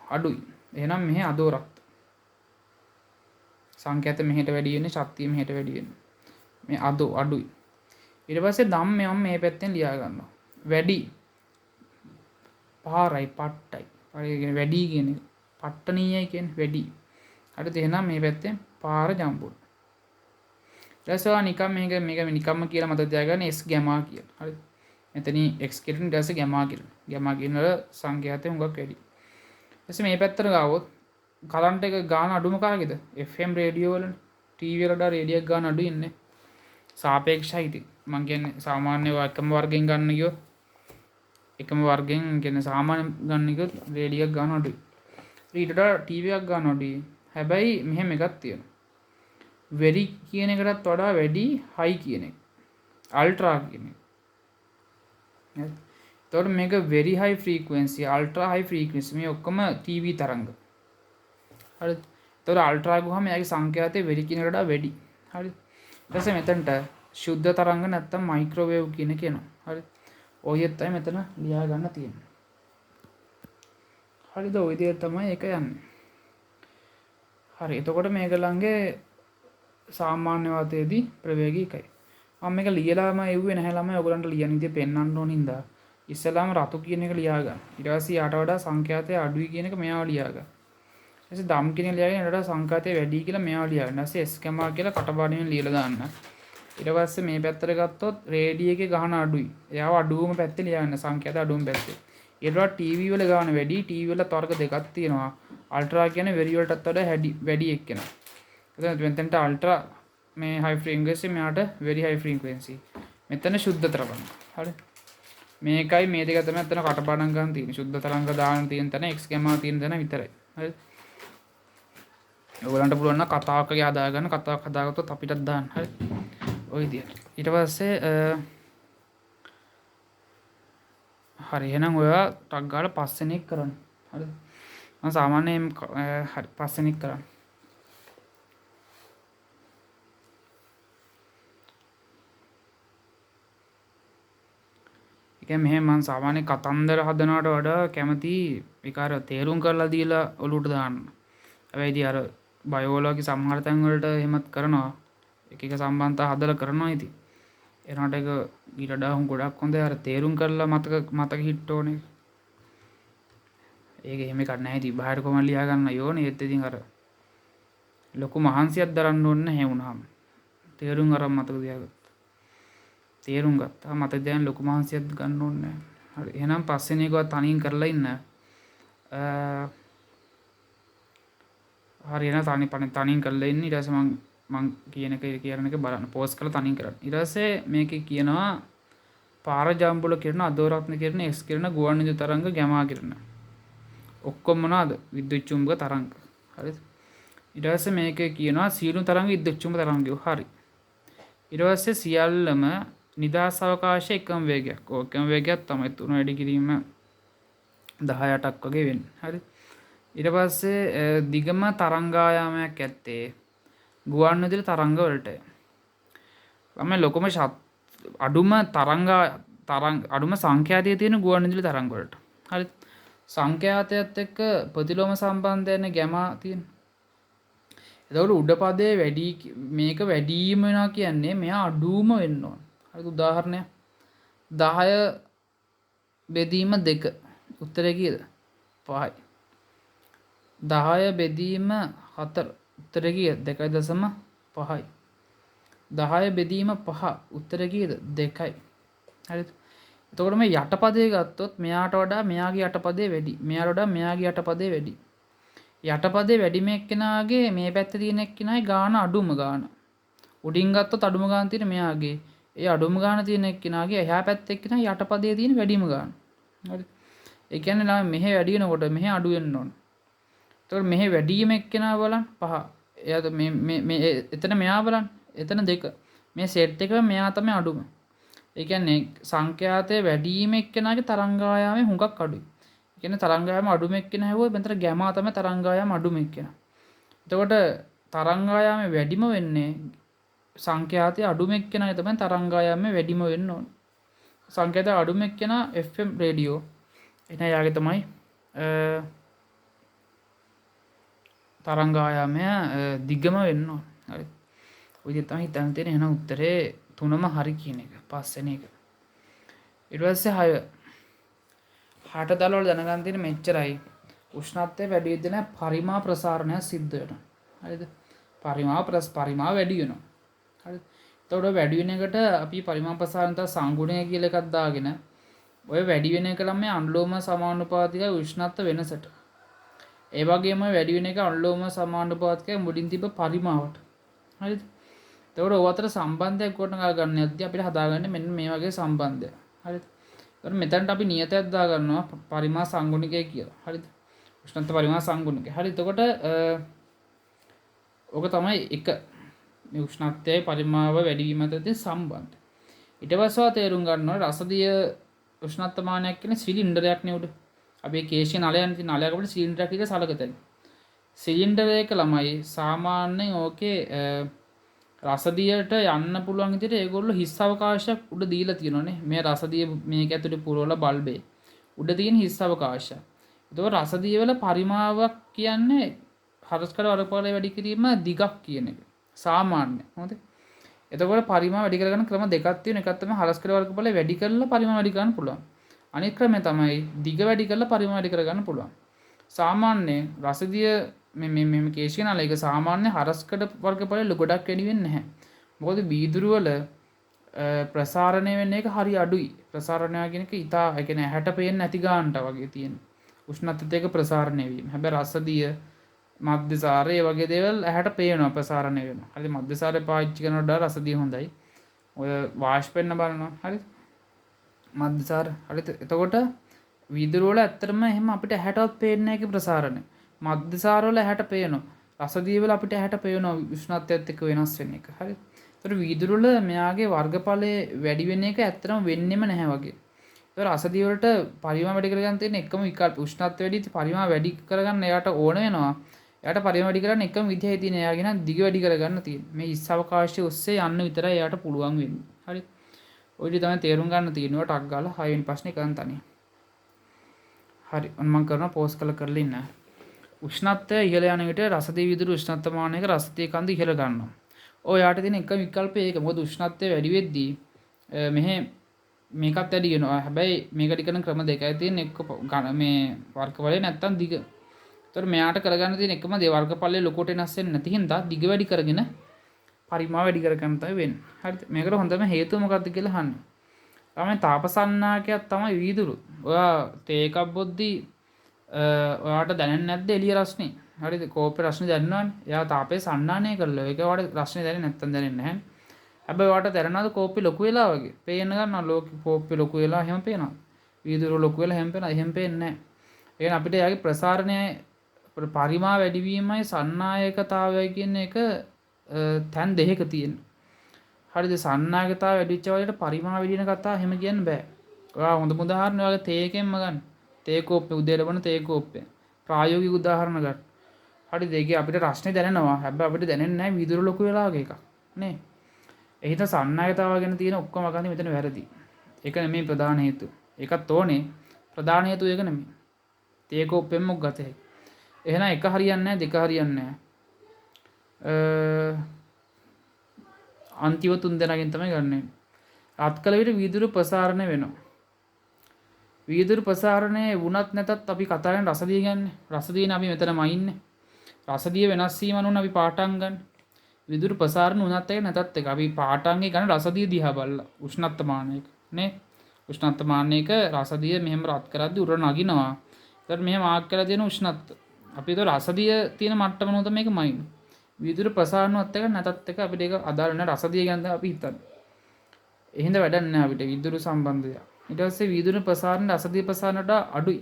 අඩුයි. එහෙනම් මෙහි අදෝ රත්. සංඛ්‍යාත මෙහෙට වැඩි වෙන්නේ ශක්තිය මෙහෙට වැඩි වෙන්නේ. මේ අදෝ අඩුයි. ඊට පස්සේ ධම්මය මම මේ පැත්තෙන් ලියා ගන්නවා. වැඩි පාරයි පට්ටයි. හරි වැඩි කියන්නේ පට්ටනීයයි කියන්නේ වැඩි. හරිද? එහෙනම් මේ පැත්තෙන් පාර ජම්බුල්. ඊටසේ නිකම් මේක නිකම්ම කියලා මතක තියාගන්න s ගැමා කියලා. හරිද? මෙතනින් x කියන ඊට පස්සේ ගැමා කියලා. ගැමා කියන වල සංඛ්‍යාතය හුඟක් වැඩි. ඊටසේ මේ පැත්තට ගාවොත් කරන්ට් එක ගාන අඩුම කාගේද? FM රේඩියෝ වලනේ. ටීවී වලට රේඩියක් ගාන අඩු ඉන්නේ. සාපේක්ෂයි ඉතින්. මං කියන්නේ සාමාන්‍ය එකම වර්ගයෙන් ගන්න ගියොත් එකම වර්ගයෙන් කියන්නේ සාමාන්‍ය ගන්න ගියොත් රේඩියක් ගාන අඩුයි. ඊට වඩා ටීවී එකක් ගාන අඩුයි. හැබැයි මෙහෙම එකක් තියෙනවා. very කියන එකටත් වඩා වැඩි high කියන එක. ultra කියන එක. එතකොට මේක very high frequency, ultra high frequency මේ ඔක්කොම TV තරංග. හරිද? එතකොට ultra ගුවහම එයාගේ සංඛ්‍යාතය very කියන එකට වඩා වැඩි. හරිද? ඊට පස්සේ මෙතනට ශුද්ධ තරංග නැත්තම් මයික්‍රෝවේව් කියන එක එනවා. හරිද? ඔය තමයි මෙතන ලියා ගන්න තියෙන්නේ. හරිද? ඔය විදිහට තමයි ඒක යන්නේ. හරි. එතකොට මේගොල්ලන්ගේ සාමාන්‍ය වාතයේදී ප්‍රවේගය එකයි. මම මේක ලියලාම එව්වේ නැහැ ළමයි. ඔයගලන්ට ලියන විදිහ පෙන්වන්න ඕන හින්දා ඉස්සෙල්ලාම රතු කියන එක ලියා ගන්න. ඊට පස්සේ යාට වඩා සංඛ්‍යාතය අඩුයි කියන එක මෙයාව ලියා ගන්න. ඊට පස්සේ ධම් කියන එක ලියාගෙන ඊට වඩා සංඛ්‍යාතය වැඩි කියලා මෙයාව ලියා ගන්න. ඊට පස්සේ s කැමා කියලා කටපාඩමින් ලියලා දාන්න. ඊට පස්සේ මේ පැත්තට ගත්තොත් රේඩිය එකේ ගහන අඩුයි. එයාව අඩුවම පැත්තේ ලියා ගන්න. සංඛ්‍යාත අඩුවම පැත්තේ. ඊට වඩා ටීවී වල ගාන වැඩි. ටීවී වල තර්ක දෙකක් තියෙනවා. අල්ට්‍රා කියන්නේ වෙරි වලටත් වඩා වැඩි එක්කෙනා. එතන මෙතනට අල්ට්‍රා මේ high frequency මෙයාට very high frequency. මෙතන ශුද්ධ තරංග. හරි. මේකයි මේ දෙක තමයි අතන කටපාඩම් ගන්න තියෙන්නේ. ශුද්ධ තරංග දාන තියෙන තැන x ගැමා තියෙන තැන විතරයි. හරි. ඔයගලන්ට පුළුවන් නම් කතාවක් වගේ හදාගන්න. කතාවක් හදාගත්තොත් අපිටත් දාන්න. හරි. ওই විදියට. ඊට පස්සේ හරි එහෙනම් ඔයා ටක් ගාලා පස්වෙනි එක කරන්න. හරිද? මම සාමාන්‍යයෙන් හරි පස්වෙනි එක කරන්න. මෙහෙම මම සාමාන්‍ය කතන්දර හදනවට වඩා කැමති ඒක අර තේරුම් කරලා දීලා ඔලුවට දාන්න. හැබැයි ඉතින් අර බයෝලොජි සමහර තැන් වලට එහෙමත් කරනවා. එක එක සම්බන්ධතා හදලා කරනවා ඉතින්. ඒනට ඒක ඊට වඩා ගොඩක් හොඳයි අර තේරුම් කරලා මතක හිට ඕනේ. ඒක එහෙම එකක් නැහැ ඉතින් බාහිර කොමල් ලියා ගන්න ඕනේ. ඒත් ඉතින් අර ලොකු මහන්සියක් දරන්න ඕනේ නැහැ වුණාම. තේරුම් අරන් මතක තියාගන්න. තේරුම් ගත්තා මත දැන් ලොකු මහන්සියක් ගන්න ඕනේ. හරි එහෙනම් පස්වෙනි එකවත් තනියෙන් කරලා ඉන්න. හරි එහෙනම් තනියෙන් කරලා ඉන්න. ඊට පස්සේ මං කියන එක බලන්න පෝස්ට් කරලා තනියෙන් කරන්න. ඊට පස්සේ මේකේ කියනවා පාර ජම්බුල කිරණ අදෝරත්න කිරණ එස් කිරණ ගුවන් විදුලි තරංග ගැමා කිරණ. ඔක්කොම මොනවාද? විද්‍යුත් චුම්බක තරංග. හරිද? ඊට පස්සේ මේකේ කියනවා සියලු තරංග විද්‍යුත් චුම්බක තරංගය. හරි. ඊට පස්සේ සියල්ලම නිදහස් අවකාශයේ එකම වේගයක්. එකම වේගයක් තමයි 3 වැඩි කිරීම 18ක් වගේ වෙන්නේ. හරි. ඊට පස්සේ දිගම තරංගායාමයක් ඇත්තේ ගුවන් විදුලි තරංග වලට. තමයි ලොකම අඩුම සංඛ්‍යාතයේ තියෙන ගුවන් විදුලි තරංග වලට. හරි. සංඛ්‍යාතයත් එක්ක ප්‍රතිලෝම සම්බන්ධයෙන් ගැමා තියෙන. එතකොට උඩ පදේ වැඩි මේක වැඩිම වෙනවා කියන්නේ මෙහා අඩුම වෙන්න ඕන. හරි උදාහරණයක් 10 බෙදීම 2 උත්තරේ කීයද 5යි 10 බෙදීම 4 උත්තරේ කීයද 2.5යි 10 බෙදීම 5 උත්තරේ කීයද 2යි හරිද එතකොට මේ යටපදේ ගත්තොත් මෙයාට වඩා මෙයාගේ යටපදේ වැඩි මෙයාට වඩා මෙයාගේ යටපදේ වැඩි යටපදේ වැඩිම එක්කෙනාගේ මේ පැත්තේ තියෙන එක්කෙනාගේ ගාන අඩුම ගාන. උඩින් ගත්තොත් අඩුම ගාන තියෙන මෙයාගේ. ඒ අඩුම ගාන තියෙන එක්කෙනාගේ එහා පැත්තේ එක්කෙනා යටපදේ තියෙන වැඩිම ගාන. හරි. ඒ කියන්නේ ළම මෙහෙ වැඩි වෙනකොට මෙහෙ අඩු වෙන්න ඕන. එතකොට මෙහෙ වැඩිම එක්කෙනා බලන්න 5. එයාද මේ එතන මෙයා බලන්න. එතන 2. මේ සෙට් එකම මෙයා තමයි අඩුම. ඒ කියන්නේ සංඛ්‍යාතයේ වැඩිම එක්කෙනාගේ තරංගායාමය හුඟක් අඩුයි. ඒ කියන්නේ තරංගායාම අඩුම එක්කෙනා හැවුවොත් මෙතන ගැමා තමයි තරංගායාම අඩුම එක්කෙනා. එතකොට තරංගායාමය වැඩිම වෙන්නේ සංඛ්‍යාතයේ අඩුම එක්කෙනාගේ තමයි තරංගායාමය වැඩිම වෙන්න ඕන. සංඛ්‍යාතයේ අඩුම එක්කෙනා FM රේඩියෝ. එතන යාගේ තමයි තරංගායාමය දිගම වෙන්න ඕන. හරි. ඔය විදිහට තමයි හිතන්න තියෙන. එහෙනම් උත්තරේ 3ම හරි කියන එක. පස්වෙනි එක. ඊට පස්සේ 6. හට දල වල දැනගන්න තියෙන මෙච්චරයි. උෂ්ණත්වය වැඩි වෙද්දී නේ පරිමා ප්‍රසාරණය සිද්ධ වෙනවා. හරිද? පරිමා වැඩි වෙනවා. හරිද? එතකොට වැඩි වෙන එකට අපි පරිමා ප්‍රසාරණය සංගුණය කියලා එකක් දාගෙන ඔය වැඩි වෙන එක ළම මේ අනුලෝම සමානුපාතිකයි උෂ්ණත්ව වෙනසට. ඒ වගේම වැඩි වෙන එක අනුලෝම සමානුපාතිකයි මුලින් තිබ්බ පරිමාවට. හරිද? එතකොට ඔය අතර සම්බන්ධයක් ගොඩනගා ගන්න යද්දී අපිට හදාගන්න මෙන්න මේ වගේ සම්බන්ධයක්. හරිද? එතකොට මෙතනට අපි නියතයක් දා ගන්නවා පරිමා සංගුණිකය කියලා. හරිද? උෂ්ණත්ව පරිමා සංගුණිකය. හරි. එතකොට ඕක තමයි එක මේ උෂ්ණත්වයයි පරිමාව වැඩි වීම අතර සම්බන්ධය. ඊට පස්සේ තේරුම් ගන්නවා රසදිය උෂ්ණත්වමානයක් කියන්නේ සිලින්ඩරයක් නේ උඩ. අපි කේශය නලයන් තියෙන නලයක අපිට සිලින්ඩරයක් විදිහට සලකතයි. සිලින්ඩර් එක ළමයි සාමාන්‍යයෙන් ඕකේ රසදියට යන්න පුළුවන් විදිහට ඒගොල්ලෝ හිස් අවකාශයක් උඩ දීලා තියෙනවානේ. මේ රසදිය මේක ඇතුලේ පුරවලා බල්බේ උඩ තියෙන හිස් අවකාශය. ඒතකොට රසදිය වල පරිමාවක් කියන්නේ හරස්කඩ වර්ගඵලය වැඩි කිරීම දිගක් කියන එක. සාමාන්‍ය. හරිද? එතකොට පරිමා වැඩි කරගන්න ක්‍රම දෙකක් තියෙනවා. එකක් තමයි හරස්කඩ වර්ගඵලය වැඩි කරලා පරිමා වැඩි කරන්න පුළුවන්. අනිත් ක්‍රමය තමයි දිග වැඩි කරලා පරිමා වැඩි කරගන්න පුළුවන්. සාමාන්‍යයෙන් රසදිය මේ කේශිය නලයක සාමාන්‍ය හරස්කඩ වර්ගඵලය ගොඩක් වැඩි වෙන්නේ නැහැ. මොකද වීදුරු වල ප්‍රසාරණය වෙන එක හරි අඩුයි. ප්‍රසාරණය කියන එක ඉතා ඒ කියන්නේ ඇහැට පේන්නේ නැති ගානට වගේ තියෙන. උෂ්ණත්වයක ප්‍රසාරණය වීම. හැබැයි රසදිය මධ්‍යසාරය වගේ දේවල් ඇහැට පේනවා ප්‍රසාරණය වෙනවා. හරි මධ්‍යසාරය පාවිච්චි කරනකොට වඩා රසදිය හොඳයි. ඔය වාෂ්ප වෙන්න බලනවා. හරි මධ්‍යසාර හරිද? එතකොට වීදුරු වල ඇත්තටම එහෙම අපිට ඇහැටවත් පේන්නේ නැහැ ඒකේ ප්‍රසාරණය. මධ්‍යසාර වල ඇහැට පේනවා. රසදිය වල අපිට ඇහැට පේනවා උෂ්ණත්වයත් එක්ක වෙනස් වෙන එක. හරි. ඒතර වීදුරු වල මෙයාගේ වර්ගඵලයේ වැඩි වෙන එක ඇත්තටම වෙන්නෙම නැහැ වගේ. ඒතර රසදිය වලට පරිමාව වැඩි කරගන්න තියෙන එකම විකල්ප උෂ්ණත්වය වැඩි පරිමාව වැඩි කරගන්න එයාට ඕන වෙනවා. එයාට පරිමාව වැඩි කරන්න එකම විදිහයි තියෙන. එයාගේ නම් දිග වැඩි කරගන්න තියෙන. මේ ඉස් අවකාශයේ ඔස්සේ යන්න විතරයි එයාට පුළුවන් වෙන්නේ. හරි. ඔය විදිහ තමයි තේරුම් ගන්න තියෙනවා ටක් ගාලා 6 වෙනි ප්‍රශ්නේ කරන් තනිය. හරි. ඔන්න මම කරනවා පෝස් කරලා ඉන්න. උෂ්ණත්වය ඉහළ යන විට රසදිය විදුරු උෂ්ණත්වමානයක රසදිය කන්ද ඉහළ ගන්නවා. ඔය යාට තියෙන එක විකල්පය ඒක. මොකද උෂ්ණත්වය වැඩි වෙද්දී මෙහෙ මේකත් වැඩි වෙනවා. හැබැයි මේක වැඩි කරන ක්‍රම දෙකයි තියෙන. එක්ක මේ වර්ගඵලය නැත්තම් දිග. ඒතර මෙයාට කරගන්න තියෙන එකම දේ වර්ගඵලයේ ලොකුට වෙනස් වෙන්නේ නැති හින්දා දිග වැඩි කරගෙන පරිමාව වැඩි කරගන්න තමයි වෙන්නේ. හරිද? මේකට හොඳම හේතුව මොකක්ද කියලා අහන්න. තමයි තාපසන්නාකයක් තමයි වීදුරු. ඔයා තේ එකක් බොද්දී ඔයාට දැනෙන්නේ නැද්ද එළිය රස්නේ? හරිද? කෝප්පේ රස්නේ දැනෙනවනේ. එයා තාපේ සන්නානය කරලා ඒක ඔයාට රස්නේ දැනෙන්නේ නැත්තම් දැනෙන්නේ නැහැ. හැබැයි ඔයාට දැනෙනවද කෝප්පේ ලොකු වෙලා වගේ? පේන්න ගන්නවා ලෝක කෝප්පේ ලොකු වෙලා එහෙම පේනවා. වීදුරු ලොකු වෙලා එහෙම පේනවා. එහෙම පේන්නේ නැහැ. එහෙනම් අපිට එයාගේ ප්‍රසාරණය පරිමා වැඩිවීමයි සන්නායකතාවය කියන එක තැන් දෙකක තියෙන. හරිද? සන්නායකතාවය වැඩි වෙච්ච වලට පරිමා වැඩි වෙන කතාව එහෙම කියන්න බෑ. ඔයා හොඳම උදාහරණ ඔයාගේ තේ එකෙන්ම ගන්න. තේ කෝප්පේ උදේට බොන තේ කෝප්පේ. ප්‍රායෝගික උදාහරණ ගන්න. හරිද? ඒකේ අපිට රස්නේ දැනෙනවා. හැබැයි අපිට දැනෙන්නේ නැහැ වීදුරු ලොකු වෙලා වගේ එකක්. නේ? ඒ හින්දා සන්නායකතාව ගැන තියෙන ඔක්කොම අගන්ති මෙතන වැරදි. ඒක නෙමෙයි ප්‍රධාන හේතුව. ඒකත් ඕනේ. ප්‍රධාන හේතුව ඒක නෙමෙයි. තේ කෝප්පෙන් මොක් ගතේ. එහෙනම් එක හරියන්නේ නැහැ දෙක හරියන්නේ නැහැ. අන්තිම තුන් දෙනාගෙන් තමයි ගන්නෙ. අත්කල විට වීදුරු ප්‍රසාරණය වෙනවා. වීදුරු ප්‍රසාරණය වුණත් නැතත් අපි කතා කරන රසදිය ගන්න. රසදියනේ අපි මෙතනම ඉන්නේ. රසදිය වෙනස් වීම අනුව අපි පාටම් ගන්න. වීදුරු ප්‍රසාරණ වුණත් එක නැතත් එක අපි පාටම්ගේ ගන්න රසදිය දිහා බලලා උෂ්ණත්වමානයක නේ. උෂ්ණත්වමානයක රසදිය මෙහෙම රත් කරද්දී උර නගිනවා. ඒතර මෙහෙම මාක් කරලා දෙන උෂ්ණත්ව. අපි ඒතකොට රසදිය තියෙන මට්ටමනොත මේක මයින්. වීදුරු ප්‍රසාරණවත් එක නැතත් එක අපිට ඒක අදාළ නැහැ. රසදිය ගැන තමයි අපි හිතන්නේ. එහෙනම් වැඩක් නැහැ අපිට වීදුරු සම්බන්ධය. ඊට පස්සේ වීදුරු ප්‍රසාරණ රසදිය ප්‍රසාරණට අඩුයි.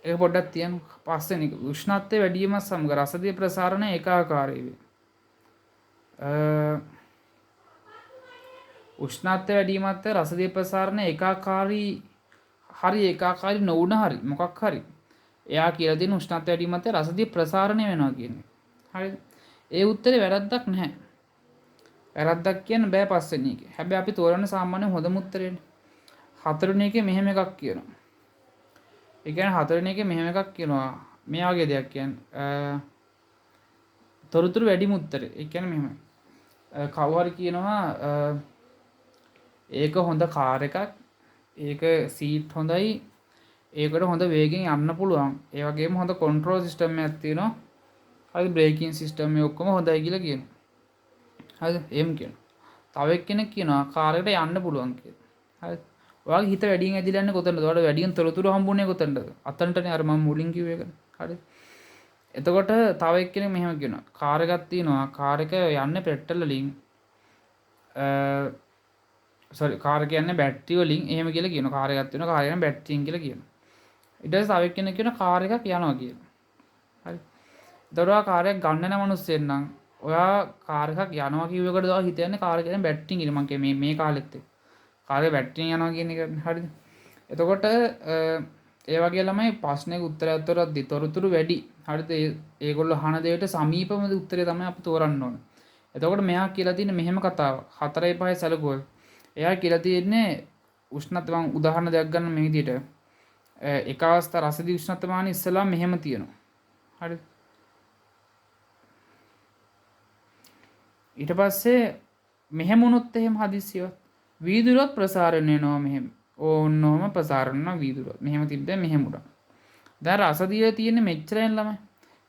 ඒක පොඩ්ඩක් තියන්න. පස්වෙනි එක උෂ්ණත්වය වැඩි වීමත් සමග රසදිය ප්‍රසාරණය ඒකාකාරී වේ. උෂ්ණත්වය වැඩි වීමත් රසදිය ප්‍රසාරණය ඒකාකාරී හරි ඒකාකාරී නොවුන හරි මොකක් හරි එයා කියලා දෙන උෂ්ණත්වය වැඩි වීමත් රසදිය ප්‍රසාරණය වෙනවා කියන්නේ. හරිද? ඒ උත්තරේ වැරද්දක් නැහැ. වැරද්දක් කියන්න බෑ පස්වෙනි එකේ. හැබැයි අපි තෝරන්න සාමාන්‍ය හොඳම උත්තරේනේ. හතරවෙනි එකේ මෙහෙම එකක් කියනවා. ඒ කියන්නේ හතරවෙනි එකේ මෙහෙම එකක් කියනවා. මේ වගේ දෙයක් කියන්නේ තොරතුරු වැඩිම උත්තරේ. ඒ කියන්නේ මෙහෙමයි. කවුරු හරි කියනවා ඒක හොඳ කාර් එකක්. ඒක සීට් හොඳයි. ඒකට හොඳ වේගෙන් යන්න පුළුවන්. ඒ වගේම හොඳ කන්ට්‍රෝල් සිස්ටම් එකක් තියෙනවා. හරි බ්‍රේකින් සිස්ටම් එක ඔක්කොම හොඳයි කියලා කියනවා. හරිද? එහෙම කියනවා. තව එක්කෙනෙක් කියනවා කාර් එකට යන්න පුළුවන් කියලා. හරිද? ඔයාගේ හිත වැඩියෙන් ඇදිලා යන්නේ කොතනද? ඔයාලට වැඩියෙන් තොරතුරු හම්බුනේ කොතනද? අතනටනේ අර මම මුලින් කිව්ව එක. හරිද? එතකොට තව එක්කෙනෙක් මෙහෙම කියනවා. කාර් එකක් තියෙනවා. කාර් එක යන්නේ පෙට්‍රල් වලින් කාර් එක යන්නේ බැටරි වලින් එහෙම කියලා කියනවා. කාර් එකක් තියෙනවා. කාර් එක යන්නේ බැටරියෙන් කියලා කියනවා. ඊට පස්සේ තව එක්කෙනෙක් කියනවා කාර් එකක් යනවා කියලා. හරි. දරුවා කාර් එකක් ගන්න නැ මිනිස්සෙන් නම් ඔයා කාර් එකක් යනවා කියව එකට දවස් හිතන්නේ කාර් එකෙන් බැටරියෙන් ඉන්නේ මං කිය මේ කාලෙත් එක්ක. කාර් එක බැටරියෙන් යනවා කියන එක හරිද? එතකොට ඒ වගේ ළමයි ප්‍රශ්නෙක උත්තරයක් තොරද්දි තොරතුරු වැඩි. හරිද? ඒගොල්ලෝ අහන දෙයට සමීපම උත්තරය තමයි අපි තෝරන්න ඕනේ. එතකොට මෙයා කියලා තියෙන්නේ මෙහෙම කතාවක්. 4 5 සැලකුවොත්. එයා කියලා තියෙන්නේ උෂ්ණත්ව මම උදාහරණ දෙයක් ගන්න මේ විදිහට. එක අවස්ථා රසදී උෂ්ණත්වමානය ඉස්සෙල්ලාම මෙහෙම තියෙනවා. හරිද? ඊට පස්සේ මෙහෙම වුණොත් එහෙම හදිස්සියවත් වීදුරුවත් ප්‍රසාරණය වෙනවා මෙහෙම. ඕන්නෝම ප්‍රසාරණ වෙනවා වීදුරුවත්. මෙහෙම තිබ්බම මෙහෙම උඩ. දැන් රසදියේ තියෙන්නේ මෙච්චරෙන් ළමයි.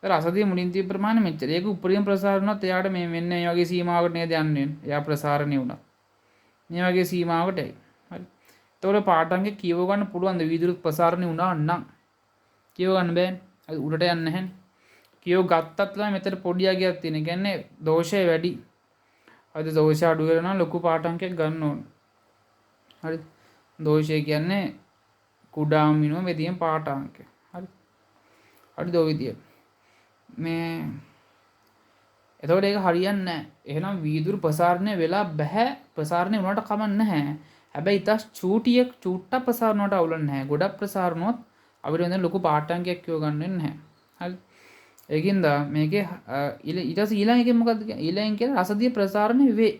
රසදිය මුලින් තිබ්බ ප්‍රමාණය මෙච්චර. ඒක උපරිම ප්‍රසාරණවත් එයාට මේ මෙන්න මේ වගේ සීමාවකට නේද යන්නේ. එයා ප්‍රසාරණය වුණා. මේ වගේ සීමාවකටයි. හරි. එතකොට පාඩංගේ කියව ගන්න පුළුවන් ද වීදුරු ප්‍රසාරණය වුණා නම්. කියව ගන්න බෑනේ. అది උඩට යන්නේ නැහැනේ. කියව ගත්තත් ළමයි මෙතන පොඩි යගයක් තියෙන. කියන්නේ දෝෂය වැඩි. අද දෝෂය අඩු වෙනවා නම් ලොකු පාඩංකයක් ගන්න ඕන. හරි. දෝෂය කියන්නේ කුඩාම මිනුම මෙදියෙන් පාඩංකය. හරි. හරිද ඔය විදියට. මේ එතකොට ඒක හරියන්නේ නැහැ. එහෙනම් වීදුරු ප්‍රසාරණය වෙලා බෑ. ප්‍රසාරණය වුණාට කමක් නැහැ. හැබැයි ඊට චූට්ටක් ප්‍රසාරණයට අවුල නැහැ. ගොඩක් ප්‍රසාරණුවත් අපිට වෙන ලොකු පාඨාංකයක් කියව ගන්න වෙන්නේ නැහැ. හරි. ඒකින්ද මේකේ ඊට පස්සේ ඊළඟ එකෙන් මොකද්ද කියන්නේ? ඊළඟ කියන්නේ රසදිය ප්‍රසාරණය වේ.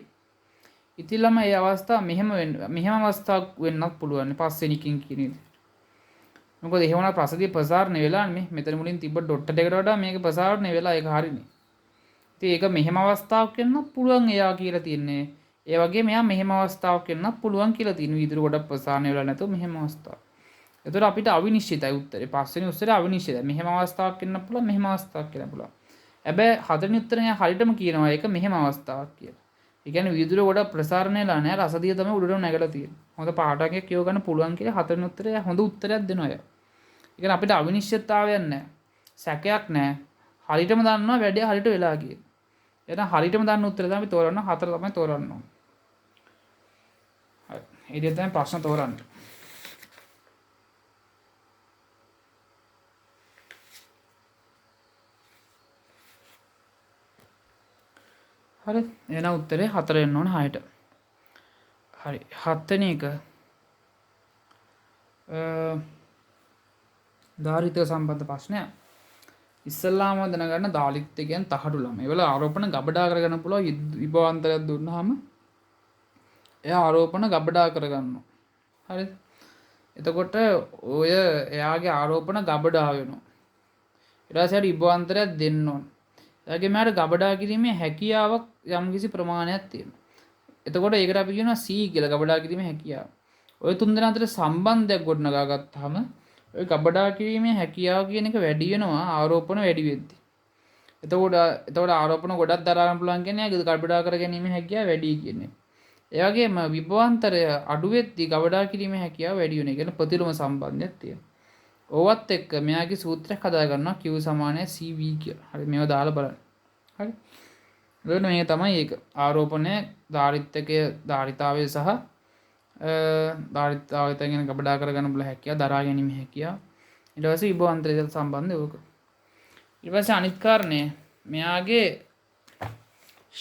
ඉතින්ලම මේ අවස්ථාව මෙහෙම අවස්ථාවක් වෙන්නත් පුළුවන්. පස්වෙනි එකකින් කියන විදිහට. මොකද එහෙම වුණා රසදිය ප්‍රසාරණය වෙලා මේ මෙතන මුලින් තිබ්බ ඩොට් එකකට වඩා මේක ප්‍රසාරණය වෙලා ඒක හරිනේ. ඉතින් ඒක මෙහෙම අවස්ථාවක් වෙන්නත් පුළුවන් එයා කියලා තියන්නේ. ඒ වගේ මෙයා මෙහෙම අවස්ථාවක් වෙන්නත් පුළුවන් කියලා තියෙන විදිහට ගොඩක් ප්‍රසාරණය වෙලා නැතුව මෙහෙම අවස්ථාවක්. එතකොට අපිට අවිනිශ්චිතයි උත්තරේ. පස්වෙනි උත්තරේ අවිනිශ්චිතයි. මෙහෙම අවස්ථාවක් වෙන්න පුළුවන් මෙහෙම අවස්ථාවක් කියලා පුළුවන්. හැබැයි හතරවෙනි උත්තරේ යා හරියටම කියනවා ඒක මෙහෙම අවස්ථාවක් කියලා. ඒ කියන්නේ විදුලිය ගොඩක් ප්‍රසාරණය වෙලා නැහැ. රසදිය තමයි උඩට නැගලා තියෙන්නේ. හොඳ පාඩකයක් කියව ගන්න පුළුවන් කියලා හතරවෙනි උත්තරේ හොඳ උත්තරයක් දෙනවා එයා. ඒ කියන්නේ අපිට අවිනිශ්චිතතාවයක් නැහැ. සැකයක් නැහැ. හරියටම දන්නවා වැඩේ හරියට වෙලා කියලා. එහෙනම් හරියටම දන්න උත්තරේ තමයි තෝරන්න. හතර තමයි තෝරන්න ඕනේ. හරි. ඒ විදිහට තමයි ප්‍රශ්න තෝරන්නේ. හරි. එහෙනම් උත්තරේ 4 වෙන්න ඕන 6ට. හරි. 7 වෙනි එක ධාරිතය සම්බන්ධ ප්‍රශ්නයක්. ඉස්සල්ලාම දැනගන්න දාලිත්‍ය කියන්නේ තහඩු ළමයි. ඒවල ආරෝපණ ගබඩා කරගන්න පුළුවන් විභවාන්තරයක් දුන්නාම එයා ආරෝපණ ගබඩා කරගන්නවා. හරිද? එතකොට ඔය එයාගේ ආරෝපණ ගබඩා වෙනවා. ඊට පස්සේ විභවාන්තරයක් දෙන්න ඕන. එයාගේ මාර ගබඩා කිරීමේ හැකියාවක් යම්කිසි ප්‍රමාණයක් තියෙනවා. එතකොට ඒකට අපි කියනවා C කියලා ගබඩා කිරීමේ හැකියාව. ඔය තුන් දෙනා අතර සම්බන්ධයක් ගොඩනගා ගත්තාම ඔය ගබඩා කිරීමේ හැකියාව කියන එක වැඩි වෙනවා ආරෝපණ වැඩි වෙද්දී. එතකොට ආරෝපණ ගොඩක් දරා ගන්න පුළුවන් කියන්නේ ගබඩා කර ගැනීමේ හැකියාව වැඩි කියන්නේ. ඒ වගේම විභවාන්තරය අඩු වෙද්දී ගබඩා කිරීමේ හැකියාව වැඩි වෙන. ඒ කියන්නේ ප්‍රතිලෝම සම්බන්ධයක් තියෙනවා. ඕවත් එක්ක මෙයාගේ සූත්‍රයක් හදා ගන්නවා Q සමානයි CV කියලා. හරි මේව දාලා බලන්න. හරි. එතකොට මේක තමයි ඒක. ආරෝපණය ධාරිත්‍යකයේ ධාරිතාවය සහ ධාරිතාවය කියන ගබඩා කරගන්න බල හැකියාව දරා ගැනීම හැකියාව. ඊට පස්සේ විභවාන්තරයට සම්බන්ධ ඕක. ඊට පස්සේ අනිත් කාරණේ මෙයාගේ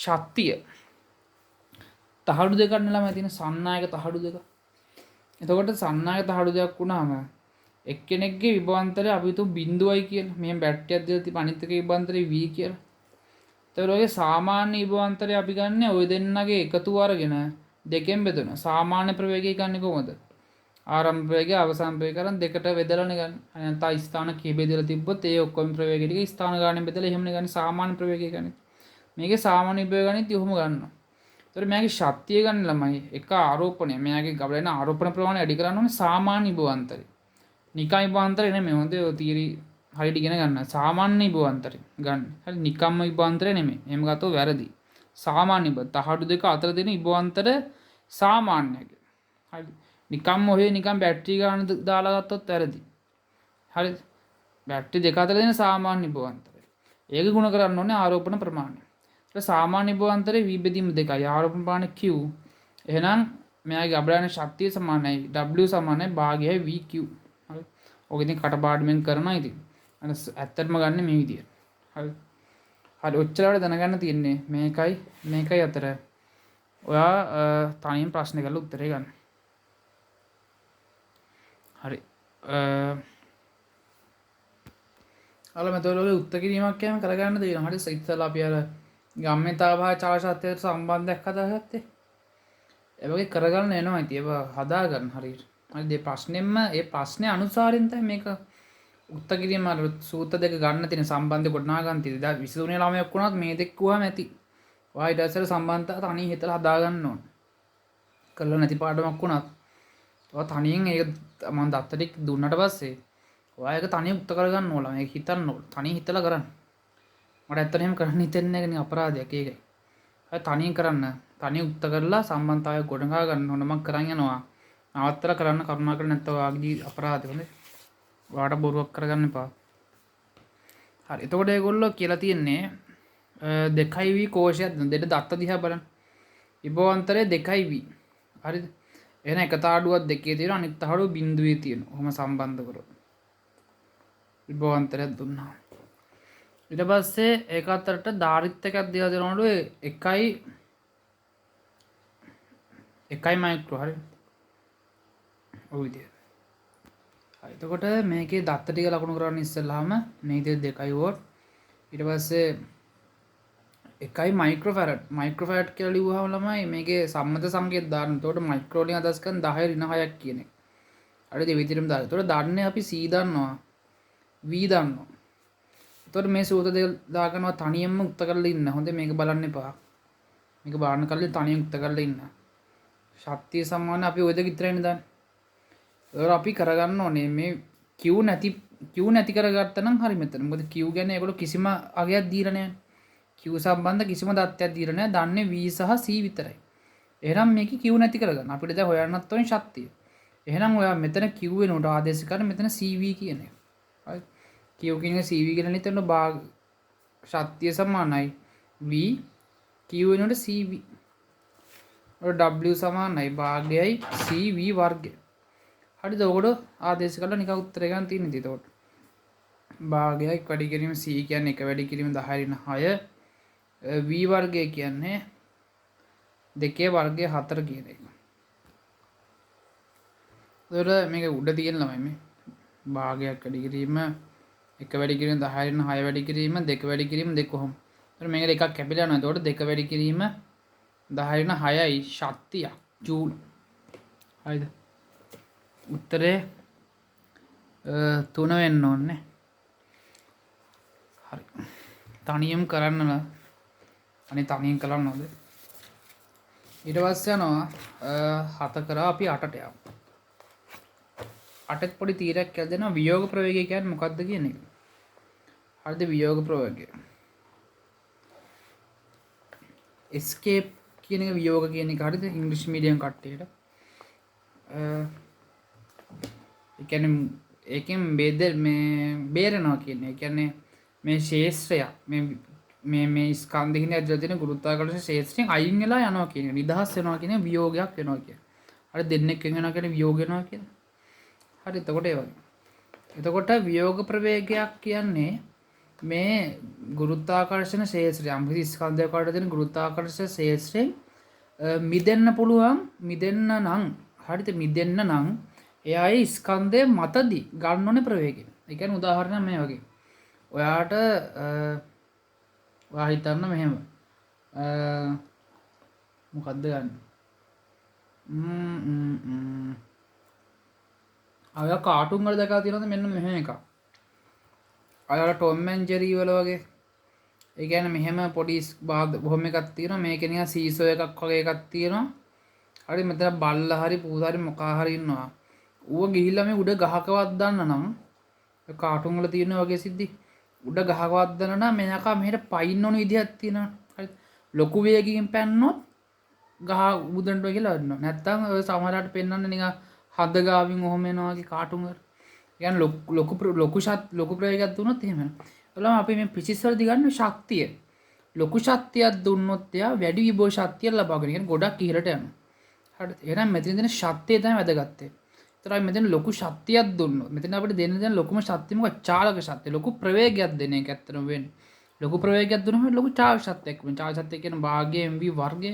ශක්තිය තහඩු දෙකක් නෙලා තියෙන සන්නායක තහඩු දෙක. එතකොට සන්නායක තහඩු දෙකක් වුණාම එක්කෙනෙක්ගේ විභවාන්තරය අපි හිතමු 0යි කියලා. මෙහෙම බැටරියක් දාලා තිබ්බ අනිත් එකේ විභවාන්තරය V කියලා. එතකොට ඔයගේ සාමාන්‍ය විභවාන්තරය අපි ගන්න ඔය දෙන්නගේ එකතු අරගෙන දෙකෙන් බෙදනවා. සාමාන්‍ය ප්‍රවේගය ගන්නේ කොහොමද? ආරම්භ ප්‍රවේගය අවසාන ප්‍රවේගය කරන් දෙකට බෙදලානේ ගන්න. නැත්නම් ස්ථාන කී බෙදලා තිබ්බොත් ඒ ඔක්කොම ප්‍රවේගය ටික ස්ථාන ගානෙන් බෙදලා එහෙමනේ ගන්න සාමාන්‍ය ප්‍රවේගය ගන්න. මේකේ සාමාන්‍ය විභවය ගන්නෙත් ඔහොම ගන්නවා. එතකොට මෙයාගේ ශක්තිය ගන්න ළමයි එක ආරෝපණය මෙයාගේ ගබඩන ආරෝපණ ප්‍රමාණය වැඩි කරන්න ඕනේ සාමාන්‍ය විභවාන්තරය. නිකම් විභවාන්තරය නෙමෙයි. හොඳ තීරි හරියට ඉගෙන ගන්න. සාමාන්‍ය විභවාන්තරය ගන්න. හරි නිකම්ම විභවාන්තරය නෙමෙයි. එහෙම ගත්තොත් වැරදි. සාමාන්‍ය තහඩු දෙක අතර දෙන විභවාන්තර සාමාන්‍යයි. හරි. නිකම්ම ඔහේ නිකම් බැටරි ගන්න දාලා ගත්තොත් වැරදි. හරි. බැටරි දෙක අතර දෙන සාමාන්‍ය විභවාන්තරය. ඒක ගුණ කරන්න ඕනේ ආරෝපණ ප්‍රමාණය. සාමාන්‍ය විභවාන්තරයේ V බෙදීම දෙකයි. ආරෝපණ ප්‍රමාණය Q. එහෙනම් මෙයාගේ ගබඩාන ශක්තිය සමානයි W සමානයි භාගයයි VQ. හරි. ඔක ඉතින් කටපාඩම්ෙන් කරනවා ඉතින්. අර ඇත්තටම ගන්න මේ විදියට. හරි. හරි ඔච්චරවට දැනගන්න තියෙන්නේ මේකයි අතර. ඔයා තනියෙන් ප්‍රශ්න කරලා උත්තරේ ගන්න. හරි. මෙතනවල උත්තර කිරීමක් කියම කරගන්න තියෙනවා. හරි ඉතින්ලා අපි අර ගම්මිතාභාව චාරශාස්ත්‍රයට සම්බන්ධයක් හදාගත්තේ. ඒ වගේ කරගන්න එනවා ඉතින් ඒව හදාගන්න හරියට. හරි ඒ ප්‍රශ්නෙම්ම ඒ ප්‍රශ්නේ අනුසාරයෙන් තමයි මේක උත්තර කිරීම අර සූත්‍ර දෙක ගන්න තියෙන සම්බන්ධය ගොඩනගා ගන්න තියෙන්නේ. දැන් 23 ළමයෙක් වුණත් මේ දෙක කිව්වම ඇති. ඔයා ඊට පස්සේ සම්බන්ධතාව තනියෙන් හිතලා හදාගන්න ඕන. කරලා නැති පාඩමක් වුණත් ඔයා තනියෙන් ඒක මම දත්ත ටික දුන්නට පස්සේ ඔයා ඒක තනියෙන් උත්තර කරගන්න ඕන. මේක හිතන්න ඕන. තනියෙන් හිතලා කරන්න. මට ඇත්තට එහෙම කරන්න හිතෙන්නේ නැහැ නේ අපරාධයක් ඒකයි. හරි තනියෙන් කරන්න. තනියෙන් උත්තර කරලා සම්බන්ධතාවය ගොඩනගා ගන්න ඕන. මම කරන් යනවා. නවත්තලා කරන්න කරුණාකර නැත්නම් ඔයාගේ අපරාධය හොඳේ. ඔයාට බොරුවක් කරගන්න එපා. හරි. එතකොට ඒගොල්ලෝ කියලා තියෙන්නේ 2V කෝෂයක් දෙන්න දත්ත දිහා බලන්න. විභවාන්තරය 2V. හරිද? එහෙනම් එක තාඩුවක් දෙකේ තියෙනවා අනිත් තාඩුව බිඳුවේ තියෙනවා. ඔහොම සම්බන්ධ කරොත්. විභවාන්තරයක් දුන්නා. ඊට පස්සේ ඒක අතරට ධාරිත්‍යයක් දිහා දෙනවලු එකයි මයික්‍රෝ හරි. ඔය විදියට. හරි එතකොට මේකේ දත්ත ටික ලකුණු කරන්න ඉස්සෙල්ලාම මේ විදිහට 2 වෝල්ට් ඊට පස්සේ 1 මයික්‍රෝෆැරඩ් කියලා ලියුවාම ළමයි මේකේ සම්මත සංකේත දාන්න. එතකොට මයික්‍රෝ වලින් අදහස් කරන 10 ඍණ 6ක් කියන එක. හරිද? ඒ විදිහටම දාන්න. එතකොට දන්නේ අපි C දන්නවා. V දන්නවා. එතකොට මේ සූත්‍ර දෙක දාගන්නවා තනියෙන්ම උත්තර කරලා ඉන්න. හොඳේ මේක බලන්න එපා. මේක බාන්න කලින් තනියෙන් උත්තර කරලා ඉන්න. ශක්තිය සමාන අපි ඔය දෙක විතරයිනේ දාන්නේ. ඒක අපි කරගන්න ඕනේ මේ Q නැති කරගත්තා නම් හරි මෙතන. මොකද Q ගැන ඒගොල්ලෝ කිසිම අගයක් දීලා නැහැ. Q සම්බන්ධ කිසිම දත්තයක් දීලා නැහැ. දන්නේ V සහ C විතරයි. එහෙනම් මේක Q නැති කරගන්න. අපිට දැන් හොයන්නත් ඕනේ ශක්තිය. එහෙනම් ඔයා මෙතන Q වෙනුවට ආදේශ කරන මෙතන CV කියන එක. හරි. Q කියන CV කියලා නිතරම භාග ශක්තිය සමානයි V Q වෙනුවට CV. W සමානයි භාගයයි CV වර්ගය. හරිද? ඔකට ආදේශ කරලා නිකන් උත්තරය ගන්න තියෙන්නේ ඉතින් ඒකට. භාගයයි වැඩි කිරීම C කියන්නේ 1 වැඩි කිරීම 10/6 V වර්ගය කියන්නේ 2 වර්ගය 4 කියන එක. ඒතර මේක උඩ තියෙන ළමයි මේ භාගයක් වැඩි කිරීම 1 වැඩි කිරීම 10/6 වැඩි කිරීම 2 වැඩි කිරීම 2 කොහොම. ඒතර මේකට එකක් කැපිලා යනවා. ඒතකොට 2 වැඩි කිරීම 10/6යි ශක්තිය ජූල්. හරිද? උත්තරේ 3 වෙන්න ඕනේ. හරි. තනියම කරන්න අනේ තනියෙන් කරන්න ඕනද? ඊට පස්සේ යනවා 7 කරා අපි 8ට යමු. 8ත් පොඩි තීරයක් කියලා දෙනවා වියෝග ප්‍රවේගය කියන්නේ මොකක්ද කියන එක. හරිද? වියෝග ප්‍රවේගය. escape කියන එක වියෝග කියන එක හරිද ඉංග්‍රීසි මීඩියම් කට්ටියට. ඒ කියන්නේ ඒකෙන් බේරනවා කියන්නේ. ඒ කියන්නේ මේ ශේෂ්ත්‍රය මේ ස්කන්ධ කියන ඇතුළත තියෙන ගුරුත්වාකර්ෂණ ශේෂ්ත්‍රයෙන් අයින් වෙලා යනවා කියන එක. නිදහස් වෙනවා කියන වියෝගයක් වෙනවා කියන. හරි දෙන්නෙක් වෙනවා කියන්නේ වියෝග වෙනවා කියන. හරි එතකොට ඒ වගේ. එතකොට වියෝග ප්‍රවේගයක් කියන්නේ මේ ගුරුත්වාකර්ෂණ ශේෂ්ත්‍රය යම්කිසි ස්කන්ධයක වලට තියෙන ගුරුත්වාකර්ෂණ ශේෂ්ත්‍රයෙන් මිදෙන්න පුළුවන් මිදෙන්න නම් හරිද මිදෙන්න නම් එයාගේ ස්කන්ධය මතදී ගන්න ඕනේ ප්‍රවේගය. ඒ කියන්නේ උදාහරණයක් මේ වගේ. ඔයාට ඔයා හිතන්න මෙහෙම මොකද්ද ගන්න? ඔයා කාටුන් වල දැකලා තියෙනවද මෙන්න මෙහෙම එකක්. අර ටොම් ඇන්ඩ් ජෙරි වල වගේ. ඒ කියන්නේ මෙහෙම පොඩි බොහොම එකක් තියෙනවා. මේකේ නිකන් සීසෝ එකක් වගේ එකක් තියෙනවා. හරි මෙතන බල්ලා හරි පූසා හරි මොකා හරි ඉන්නවා. ඌව ගිහිල්ලා මේ උඩ ගහකවත් දාන්න නම් කාටුන් වල තියෙන වගේ සිද්ධි උඩ ගහකවත් දාන්න නම් මෙයාකා මෙහෙට පයින්න ඕන විදිහක් තියෙනවා. හරි ලොකු වේගකින් පැන්නොත් ගහ උදන්ට කියලා වඩනවා. නැත්තම් ඔය සමහරකට පෙන්වන්න නිකන් හද ගාවින් ඔහොම එනවා වගේ කාටුන් වල. කියන්නේ ලොකු ප්‍රවේගයක් දුන්නොත් එහෙම වෙනවා. ඒලම අපි මේ ෆිසික්ස් වලදී ගන්න ශක්තිය. ලොකු ශක්තියක් දුන්නොත් එයා වැඩි විභව ශක්තියක් ලබාගෙන කියන්නේ ගොඩක් ඉහළට යනවා. හරිද? එහෙනම් මෙතන දෙන ශක්තිය තමයි වැදගත්. ඒතරයි මෙතන ලොකු ශක්තියක් දුන්නොත් මෙතන අපිට දෙන්න ලොකුම ශක්තිය මොකක්ද? චාලක ශක්තිය. ලොකු ප්‍රවේගයක් දෙන එක ඇත්තටම වෙන්නේ. ලොකු ප්‍රවේගයක් දුන්නොත් ලොකු චාලක ශක්තියක් වෙනවා. චාලක ශක්තිය කියන්නේ භාගය mv වර්ගය.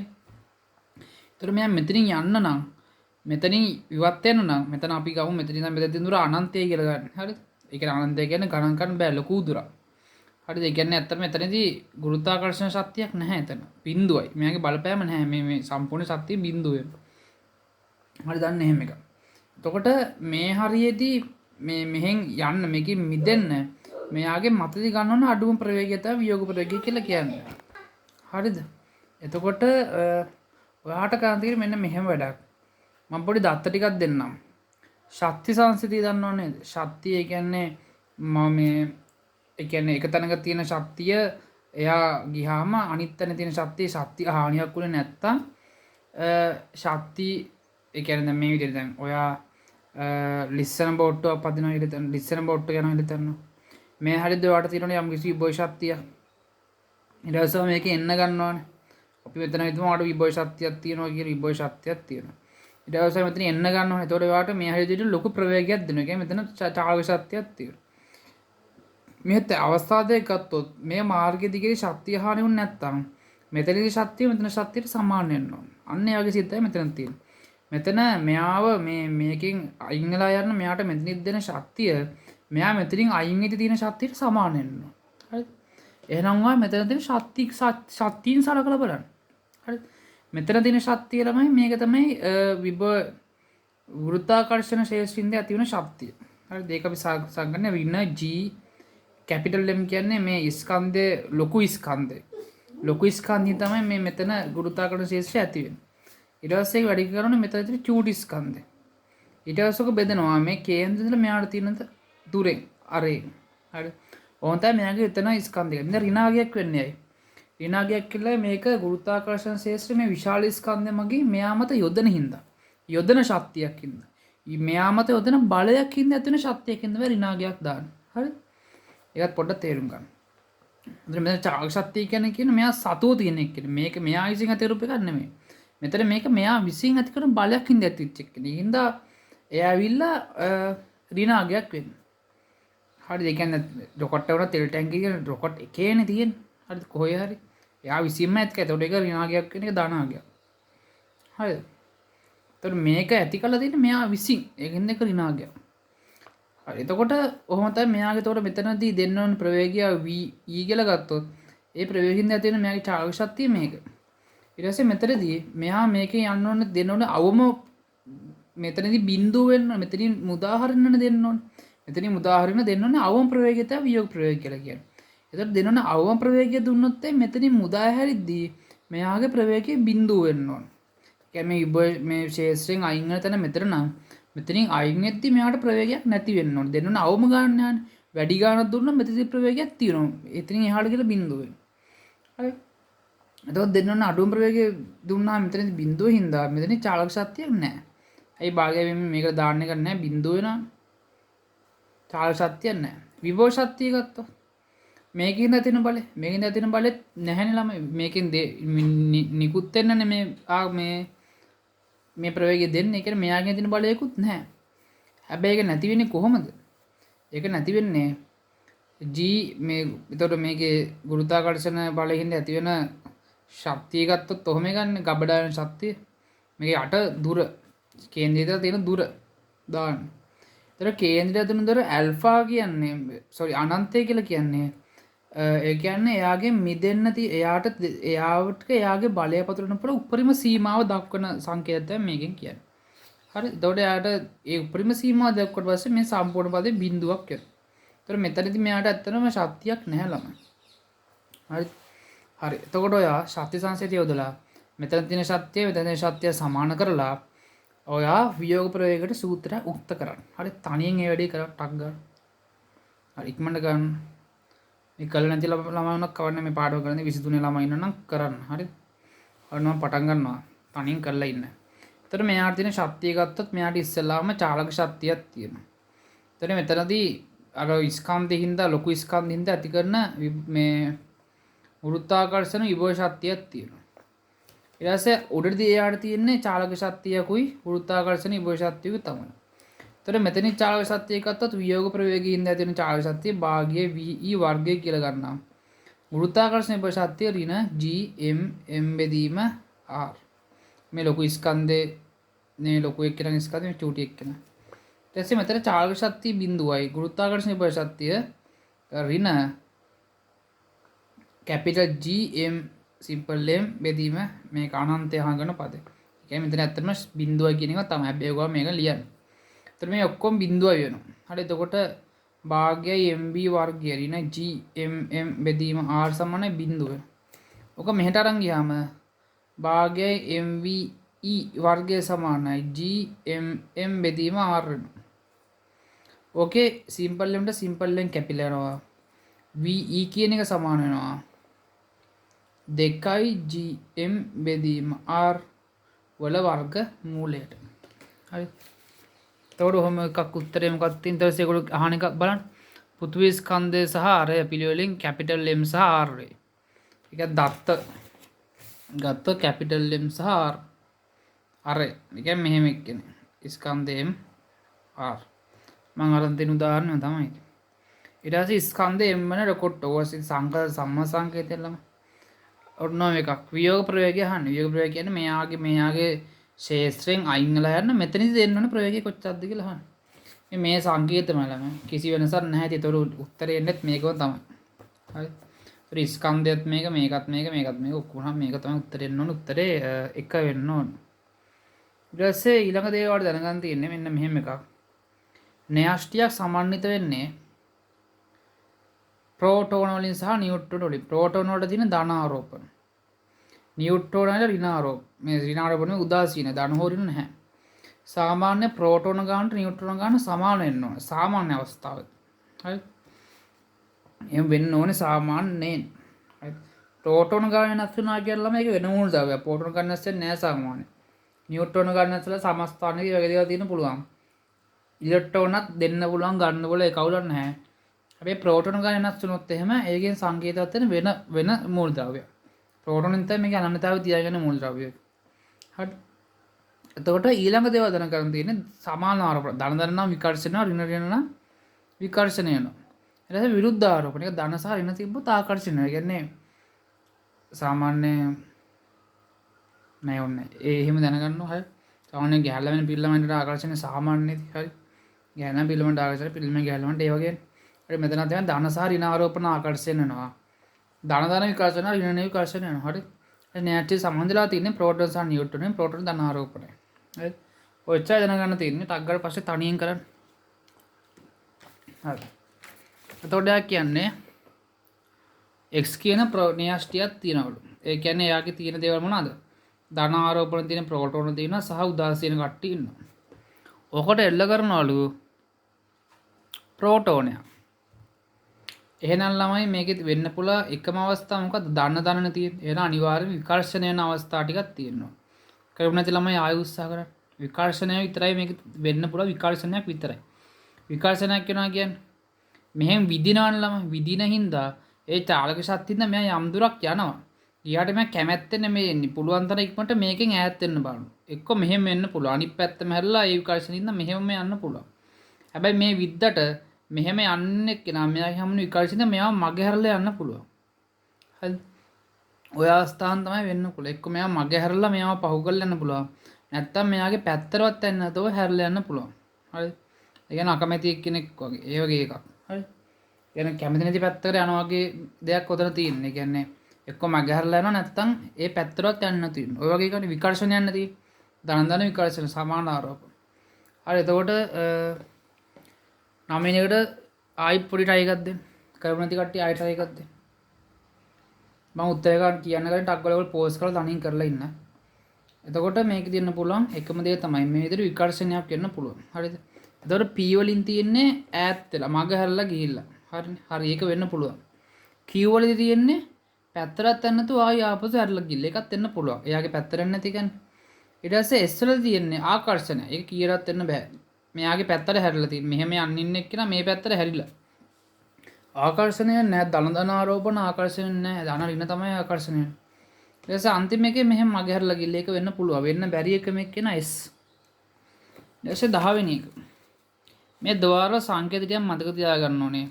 ඒතර මෙයා මෙතනින් යන්න නම් මෙතනින් ඉවත් වෙන්න නම් මෙතන අපි ගමු මෙතනින් ඉඳන් මෙතන දුර අනන්තය කියලා ගන්න. හරිද? ඒ කියන්නේ අනන්තය කියන්නේ ගණන් කරන්න බෑ ලොකු දුරක්. හරිද? ඒ කියන්නේ ඇත්තටම මෙතනදී ගුරුත්වාකර්ෂණ ශක්තියක් නැහැ එතන. බිඳුවයි. මෙයාගේ බලපෑම නැහැ. මේ සම්පූර්ණ ශක්තිය බිඳුවේ. හරි දන්නේ එහෙම එක. එතකොට මේ හරියේදී මෙහෙන් යන්න මේකෙන් මිදෙන්න මෙයාගේ මතදී ගන්න ඕන අඩුම ප්‍රවේගය තමයි වියෝග ප්‍රවේගය කියලා කියන්නේ. හරිද? එතකොට ඔයාට කරන්න තියෙන්නේ මෙන්න මෙහෙම වැඩක්. මම පොඩි දත්ත ටිකක් දෙන්නම්. ශක්ති සංසිතිය දන්නව නේද? ශක්තිය කියන්නේ ඒ කියන්නේ එක තැනක තියෙන ශක්තිය එයා ගියාම අනිත් තැන තියෙන ශක්තිය හානියක් වුණේ නැත්තම් ශක්තිය ඒ කියන්නේ දැන් මේ විදිහට දැන් ඔයා ලිස්සන බෝට්ටුවක් පදිනවා කියලා හිතන්න. ලිස්සන බෝට්ටුව යනවා කියලා හිතන්න. මේ හරියද ඔයාට තියෙනනේ යම් කිසි විභව ශක්තියක්. ඊට පස්සේ මේක එන්න ගන්නවානේ. අපි මෙතන හිතමු ඔයාට විභව ශක්තියක් තියෙනවා කියලා විභව ශක්තියක් තියෙනවා. ඊට පස්සේ මෙතන එන්න ගන්නවා. එතකොට ඔයාට මේ හරියට ලොකු ප්‍රවේගයක් දෙනවා. ඒ කියන්නේ මෙතන චාලක ශක්තියක් තියෙනවා. මෙහෙත් අවස්ථා දෙකක් ගත්තොත් මේ මාර්ගය දිගේ ශක්තිය හානි වුනේ නැත්තම් මෙතනදී ශක්තිය මෙතන ශක්තියට සමාන වෙන්න ඕන. අන්න ඒ වගේ සිද්ධියක් මෙතන තියෙනවා. මෙතන මෙයාව මේකෙන් අයින් වෙලා යන මෙයාට මෙතනින් දෙන ශක්තිය මෙයා මෙතනින් අයින් වෙති තියෙන ශක්තියට සමාන වෙන්න ඕන. හරිද? එහෙනම් ඔයා මෙතන තියෙන ශක්තියින් සලකලා බලන්න. හරිද? මෙතන තියෙන ශක්තිය තමයි මේක තමයි ගුරුත්වාකර්ෂණ ශේෂ්ත්‍රයෙන් ඇති වෙන ශක්තිය. හරිද? ඒක අපි සංගණනය වින්න G කැපිටල් M කියන්නේ මේ ස්කන්ධය ලොකු ස්කන්ධය. ලොකු ස්කන්ධය තමයි මේ මෙතන ගුරුත්වාකර්ෂණ ශේෂ්ත්‍රය ඇති වෙන්නේ. ඊට පස්සේ ඒක වැඩි කරනොත් මෙතන තියෙන චූටි ස්කන්ධය. ඊට පස්සේ ඔක බෙදනවා මේ කේන්ද්‍රය ඉඳලා මෙයාට තියෙන දුරෙන් අරෙන්. හරිද? ඕන තමයි මෙයාගේ එතන ස්කන්ධය. මෙන්න ඍණාගයක් වෙන්නේ ඇයි? ඍණාගයක් කියලා මේක ගුරුත්වාකර්ෂණ ශේෂ්ත්‍රයේ මේ විශාල ස්කන්ධය මගින් මෙයා මත යොදන හින්දා. යොදන ශක්තියක් හින්දා. මෙයා මත යොදන බලයක් හින්දා ඇති වෙන ශක්තියක් හින්දා මේ ඍණාගයක් දාන්නේ. හරිද? ඒකත් පොඩ්ඩක් තේරුම් ගන්න. මෙතන චාලක ශක්තිය කියන්නේ මෙයා සතුව තියෙන එක. මේක මෙයා විසින් ඇති කරපු එකක් නෙමෙයි. මෙතන මේක මෙයා විසින් ඇති කරන බලයක් හින්දා ඇතිවෙච්ච එක. ඒ හින්දා එයා ඇවිල්ලා ඍණාගයක් වෙන්නේ. හරිද? ඒ කියන්නේ රොකට් එක උන තෙල් ටැංකිය රොකට් එකේනේ තියෙන්නේ. හරිද? කොහේ හරි. එයා විසින්ම ඇති කරා. ඒතකොට ඒක ඍණාගයක් වෙන එක ධනාගයක්. හරිද? ඒතකොට මේක ඇති කළා තියෙන්නේ මෙයා විසින්. ඒකින්ද ඒක ඍණාගයක්. හරි. එතකොට ඔහොම තමයි මෙයාගේ එතකොට මෙතනදී දෙන්න ඕන ප්‍රවේගය v e කියලා ගත්තොත් ඒ ප්‍රවේගින්ද ඇති වෙන මෙයාගේ චාලක ශක්තිය මේක. ඊට පස්සේ මෙතනදී මෙයා මේකේ යන්න ඕන දෙන්න ඕන අවම මෙතනදී බිඳුව වෙන්න මෙතනින් උදාහරණ දෙන්න ඕන. මෙතනින් උදාහරණ දෙන්න ඕන අවම ප්‍රවේගය තමයි වියෝග ප්‍රවේගය කියලා කියන්නේ. එතකොට දෙන්න ඕන අවම ප්‍රවේගය දුන්නොත් මෙතනින් මුදා හැරිද්දී මෙයාගේ ප්‍රවේගය බිඳුව වෙන්න ඕන. කියන්නේ මේ ශේෂ්ත්‍රයෙන් අයින් වෙන තැන මෙතන නම් මෙතනින් අයින් වෙද්දී මෙයාට ප්‍රවේගයක් නැති වෙන්න ඕන. දෙන්න ඕන අවම ගන්න යන්නේ. වැඩි ගානක් දුන්නොත් මෙතනදී ප්‍රවේගයක් තියෙනවා. එතනින් එහාට ගිහලා බිඳුව වෙනවා. හරි. එතකොට දෙන්න ඕන අඩුම ප්‍රවේගය දුන්නා මෙතන බිඳුව හින්දා මෙතන චාලක ශක්තියක් නැහැ. ඇයි භාගය මේක දාන්න එක නැහැ බිඳුව වෙනවා. චාලක ශක්තියක් නැහැ. විභව ශක්තිය ගත්තොත් මේකෙන් ඇතින බලය මේකෙන් ඇතින බලෙත් නැහැනේ ළමයි. මේකෙන් නිකුත් වෙන්නනේ මේ ප්‍රවේගය දෙන්නේ. ඒ කියන්නේ මෙයාගෙන් ඇතින බලයකුත් නැහැ. හැබැයි ඒක නැති වෙන්නේ කොහොමද? ඒක නැති වෙන්නේ G මේ එතකොට මේකේ ගුරුත්වාකර්ෂණ බලයෙන් ඇති වෙන ශක්තිය ගත්තොත් ඔහොම ගන්න ගබඩා වෙන ශක්තිය මේකේ යට දුර කේන්ද්‍රයට තියෙන දුර දාන්න. එතකොට කේන්ද්‍රයට තියෙන දුර ඇල්ෆා කියන්නේ අනන්තය කියලා කියන්නේ ඒ කියන්නේ එයාගේ මිදෙන්න එයාට එයාගේ බලය පතුරවන පුළ උපරිම සීමාව දක්වන සංකේතයක් මේකෙන් කියන්නේ. හරි. එතකොට එයාට ඒ උපරිම සීමාව දක්වුවට පස්සේ මේ සම්පූර්ණ පදේ බිඳුවක් වෙනවා. එතකොට මෙතනදී මෙයාට ඇත්තටම ශක්තියක් නැහැ ළමයි. හරි. හරි. එතකොට ඔයා ශක්ති සංසේතිය යොදලා මෙතන තියෙන ශක්තිය මෙතන තියෙන ශක්තිය සමාන කරලා ඔයා වියෝග ප්‍රවේගයට සූත්‍රය උක්ත කරන්න. හරි. තනියෙන් ඒ වැඩේ කරලා ටක් ගන්න. හරි. ඉක්මනට ගන්න. මේ කල නැති ළමයි උනක් කවන්නේ මේ පාඩම කරන්නේ 23 ළමයි ඉන්නනම් කරන්න. හරි. ඔන්න පටන් ගන්නවා. තනියෙන් කරලා ඉන්න. එතකොට මෙයාට තියෙන ශක්තිය ගත්තොත් මෙයාට ඉස්සෙල්ලාම චාලක ශක්තියක් තියෙනවා. එතකොට මෙතනදී අර ස්කන්ධෙකින්ද ලොකු ස්කන්ධෙකින්ද ඇති කරන මේ ගුරුත්වාකර්ෂණ විභව ශක්තියක් තියෙනවා. ඊට පස්සේ උඩදී එයාට තියෙන්නේ චාලක ශක්තියකුයි ගුරුත්වාකර්ෂණ විභව ශක්තියකුයි තමයි. එතකොට මෙතන චාලක ශක්තිය ගත්තොත් වියෝග ප්‍රවේගයෙන් ඇති වෙන චාලක ශක්තිය භාගයේ VE වර්ගය කියලා ගන්නවා. ගුරුත්වාකර්ෂණ විභව ශක්තිය ඍණ GM බෙදීම R. මේ ලොකු ස්කන්ධේ මේ ලොකු එක්කෙනා ස්කන්ධේ මේ චූටි එක්කෙනා. ඊට පස්සේ මෙතන චාලක ශක්තිය බිඳුවයි ගුරුත්වාකර්ෂණ විභව ශක්තිය ඍණ කැපිටල් GM සිම්පල් M බෙදීම මේක අනන්තය හංගන පදේ. ඒ කියන්නේ මෙතන ඇත්තටම බිඳුවයි කියන එක තමයි. හැබැයි ඔයගොල්ලෝ මේක ලියන්න. එතන මේ ඔක්කොම බිඳුවයි වෙනවා. හරි. එතකොට භාගයයි MB වර්ගය ඍණ GMM බෙදීම R සමානයි බිඳුව. ඔක මෙහෙට අරන් ගියාම භාගයයි MVE වර්ගය සමානයි GMM බෙදීම R වෙනවා. ඕකේ සිම්පල් M ට සිම්පල් M කැපිලා යනවා. VE කියන එක සමාන වෙනවා 2යි GM බෙදීම R වල වර්ග මූලයට. හරි. එතකොට ඔහොම එකක් උත්තරේ මොකක්ද තියෙන ඊට පස්සේ ඒගොල්ලෝ අහන එක බලන්න. පෘථිවි ස්කන්ධය සහ අරය පිළිවෙලින් කැපිටල් M සහ R වේ. ඒක ගත්ත කැපිටල් M සහ R. අරය. ඒ කියන්නේ මෙහෙම එක්කනේ. ස්කන්ධ M R. මම අරන් දෙන උදාහරණය තමයි. ඊට පස්සේ ස්කන්ධ M වෙන රෙකෝඩ් ඕවර්සි සම්ම සංකේතය ළම. ඔන්න එකක් වියෝග ප්‍රවේගය අහන්න. වියෝග ප්‍රවේගය කියන්නේ මෙයාගේ ශේෂ්ත්‍රයෙන් අයින් වෙලා යන මෙතනදි දෙන්න ඕන ප්‍රවේගය කොච්චරද කියලා අහන්න. මේ සංකේතම ළම කිසි වෙනසක් නැහැ. ඒතකොට උත්තරේ එන්නේත් මේකම තමයි. හරි. ඒ ස්කන්ධයත් මේකත් මේක ඔක්කොම මේක තමයි උත්තරේ එන්න ඕන. උත්තරේ එක වෙන්න ඕන. ඊට පස්සේ ඊළඟ දේ වලට දැනගන්න තියෙන්නේ මෙන්න මෙහෙම එකක්. න්‍යෂ්ටියක් සමන්විත වෙන්නේ ප්‍රෝටෝන වලින් සහ නියුට්‍රෝන වලින්. ප්‍රෝටෝන වලට තියෙන ධන ආරෝපණ. නියුට්‍රෝන වල ඍණ ආරෝපණ. මේ ඍණ ආරෝපණය උදාසීන ධන හෝ ඍණ නැහැ. සාමාන්‍ය ප්‍රෝටෝන ගානට නියුට්‍රෝන ගාන සමාන වෙන්න ඕන. සාමාන්‍ය අවස්ථාවේ. හරි. එහෙම වෙන්න ඕනේ සාමාන්‍යයෙන්. හරි. ප්‍රෝටෝන ගාන වෙනස් වෙනවා කියලාම ඒක වෙන මූලධර්මයක්. ප්‍රෝටෝන ගාන වෙනස් වෙන්නේ නැහැ සාමාන්‍ය. නියුට්‍රෝන ගාන වෙනස් වෙලා සමස්ථානයේ වගේ දේවල් තියෙන්න පුළුවන්. ඉලෙක්ට්‍රෝනත් දෙන්න පුළුවන් ගන්න බල ඒ කවුලක් නැහැ. හැබැයි ප්‍රෝටෝන ගාන වෙනස් වුණොත් එහෙම ඒකෙන් සංකේතවත් වෙන වෙන මූලද්‍රව්‍යයක්. ප්‍රෝටෝනෙන් තමයි මේකේ අනන්‍යතාවය තියාගෙන මූලද්‍රව්‍යය. හරි. එතකොට ඊළඟ දේවල් දැනගන්න තියෙන්නේ සමාන ආරෝපණ. ධන නම් විකර්ෂණ ඍණ නම් විකර්ෂණ වෙනවා. ඊට පස්සේ විරුද්ධ ආරෝපණ. ඒක ධන සහ ඍණ තිබ්බොත් ආකර්ෂණ වෙනවා. ඒ කියන්නේ සාමාන්‍ය නෑ ඕනේ. ඒ එහෙම දැනගන්න ඕන. හරි. සාමාන්‍ය ගැහැල්ල වෙන පිළිලමෙන්ට ආකර්ෂණය සාමාන්‍යයි. හරි. ගැහැල්ල පිළිලමෙන්ට ආකර්ෂණය පිළිලමෙන් ගැහැල්ලමන්ට ඒ වගේ. හරි මෙතන තමයි ධන සහ ඍණ ආරෝපණ ආකර්ෂණ වෙනවා. ධන විකර්ෂණ ඍණ විකර්ෂණ වෙනවා. හරි. නැටි සම්බන්ධලා තියෙන්නේ ප්‍රෝටෝන සහ නියුට්‍රෝන ප්‍රෝටෝන ධන ආරෝපණය. හරි. ඔච්චර දැනගන්න තියෙන්නේ ටක් ගාලා පස්සේ තනියෙන් කරන්න. හරි. එතකොට කියන්නේ x කියන න්‍යෂ්ටියක් තියනවලු. ඒ කියන්නේ එයාගේ තියෙන දේවල් මොනවාද? ධන ආරෝපණ තියෙන ප්‍රෝටෝන තියෙනවා සහ උදාසීන කට්ටිය ඉන්නවා. ඔකට එල්ල කරනවලු ප්‍රෝටෝනයක්. එහෙනම් ළමයි මේකෙත් වෙන්න පුළුවන් එකම අවස්ථාව මොකද්ද? දන්න තියෙන. එහෙනම් අනිවාර්යෙන් විකර්ෂණ වෙන අවස්ථා ටිකක් තියෙනවා. කරුණ නැති ළමයි ආයෙ උත්සාහ කරන්න. විකර්ෂණය විතරයි මේක වෙන්න පුළුවන් විකර්ෂණයක් විතරයි. විකර්ෂණයක් වෙනවා කියන්නේ මෙහෙම විදිනවන ළමයි විදින හින්දා ඒ චාලක ශක්තියින්ද මෙයා යම් දුරක් යනවා. ඊට මෙයා කැමැත්තෙන් නෙමෙයි එන්නේ. පුළුවන් තරම් ඉක්මනට මේකෙන් ඈත් වෙන්න බලන්න. එක්ක මෙහෙම වෙන්න පුළුවන්. අනිත් පැත්තම හැරිලා ඒ විකර්ෂණින්ද මෙහෙම යන්න පුළුවන්. හැබැයි මේ විද්දට මෙහෙම යන්නේ කෙනා මෙයාගේ හැමෝම විකර්ෂණින්ද මෙයාව මගේ හැරලා යන්න පුළුවන්. හරිද? ඔය අවස්ථාවන් තමයි වෙන්න පුළුවන්. එක්ක මෙයා මගේ හැරලා මෙයාව පහු කරලා යන්න පුළුවන්. නැත්තම් මෙයාගේ පැත්තරවත් යන්න නැතුව හැරලා යන්න පුළුවන්. හරිද? ඒ කියන්නේ අකමැති එක්කෙනෙක් වගේ. ඒ වගේ එකක්. හරිද? කියන්නේ කැමති නැති පැත්තකට යනවා වගේ දෙයක් උතන තියෙන්නේ. ඒ කියන්නේ එක්ක මගේ හැරලා යනවා නැත්තම් ඒ පැත්තරවත් යන්න තියෙනවා. ඔය වගේ කියන්නේ විකර්ෂණ යන්න තියෙන්නේ. ධන විකර්ෂණ සමාන ආරෝපණ. හරි එතකොට 9 වෙනිකට ආයි පොඩි ටයි එකක් දෙන්න. කරුණ නැති කට්ටිය ආයි ටයි එකක් දෙන්න. මම උත්තරය ගන්න කියන්න කලින් ටක් ගාලා ඔයගොල්ලෝ පෝස් කරලා තනින් කරලා ඉන්න. එතකොට මේක දෙන්න පුළුවන් එකම දේ තමයි මේ විදිහට විකර්ෂණයක් වෙන්න පුළුවන්. හරිද? එතකොට P වලින් තියෙන්නේ ඈත් වෙලා මග හැරලා ගිහිල්ලා. හරිනේ. හරි ඒක වෙන්න පුළුවන්. Q වලදී තියෙන්නේ පැත්තට යන්න නැතුව ආයි ආපසු හැරලා ගිහිල්ලා. ඒකත් වෙන්න පුළුවන්. එයාගේ පැත්තට යන්න නැති කියන්නේ. ඊට පස්සේ S වල තියෙන්නේ ආකර්ෂණය. ඒක කීයටත් වෙන්න බෑ. මෙයාගේ පැත්තට හැරිලා තියෙන්නේ. මෙහෙම යන්න ඉන්න එක්කෙනා මේ පැත්තට හැරිලා. ආකර්ෂණය නැහැ ධන ආරෝපණ ආකර්ෂණය නැහැ ධන ඍණ තමයි ආකර්ෂණය. ඊට පස්සේ අන්තිම එකේ මෙහෙම මගේ හැරලා ගිල්ල ඒක වෙන්න පුළුවන්. වෙන්න බැරි එක මේක කියන S. ඊට පස්සේ 10 වෙනි එක. මේ ద్వාර සංකේත ටිකක් මතක තියාගන්න ඕනේ.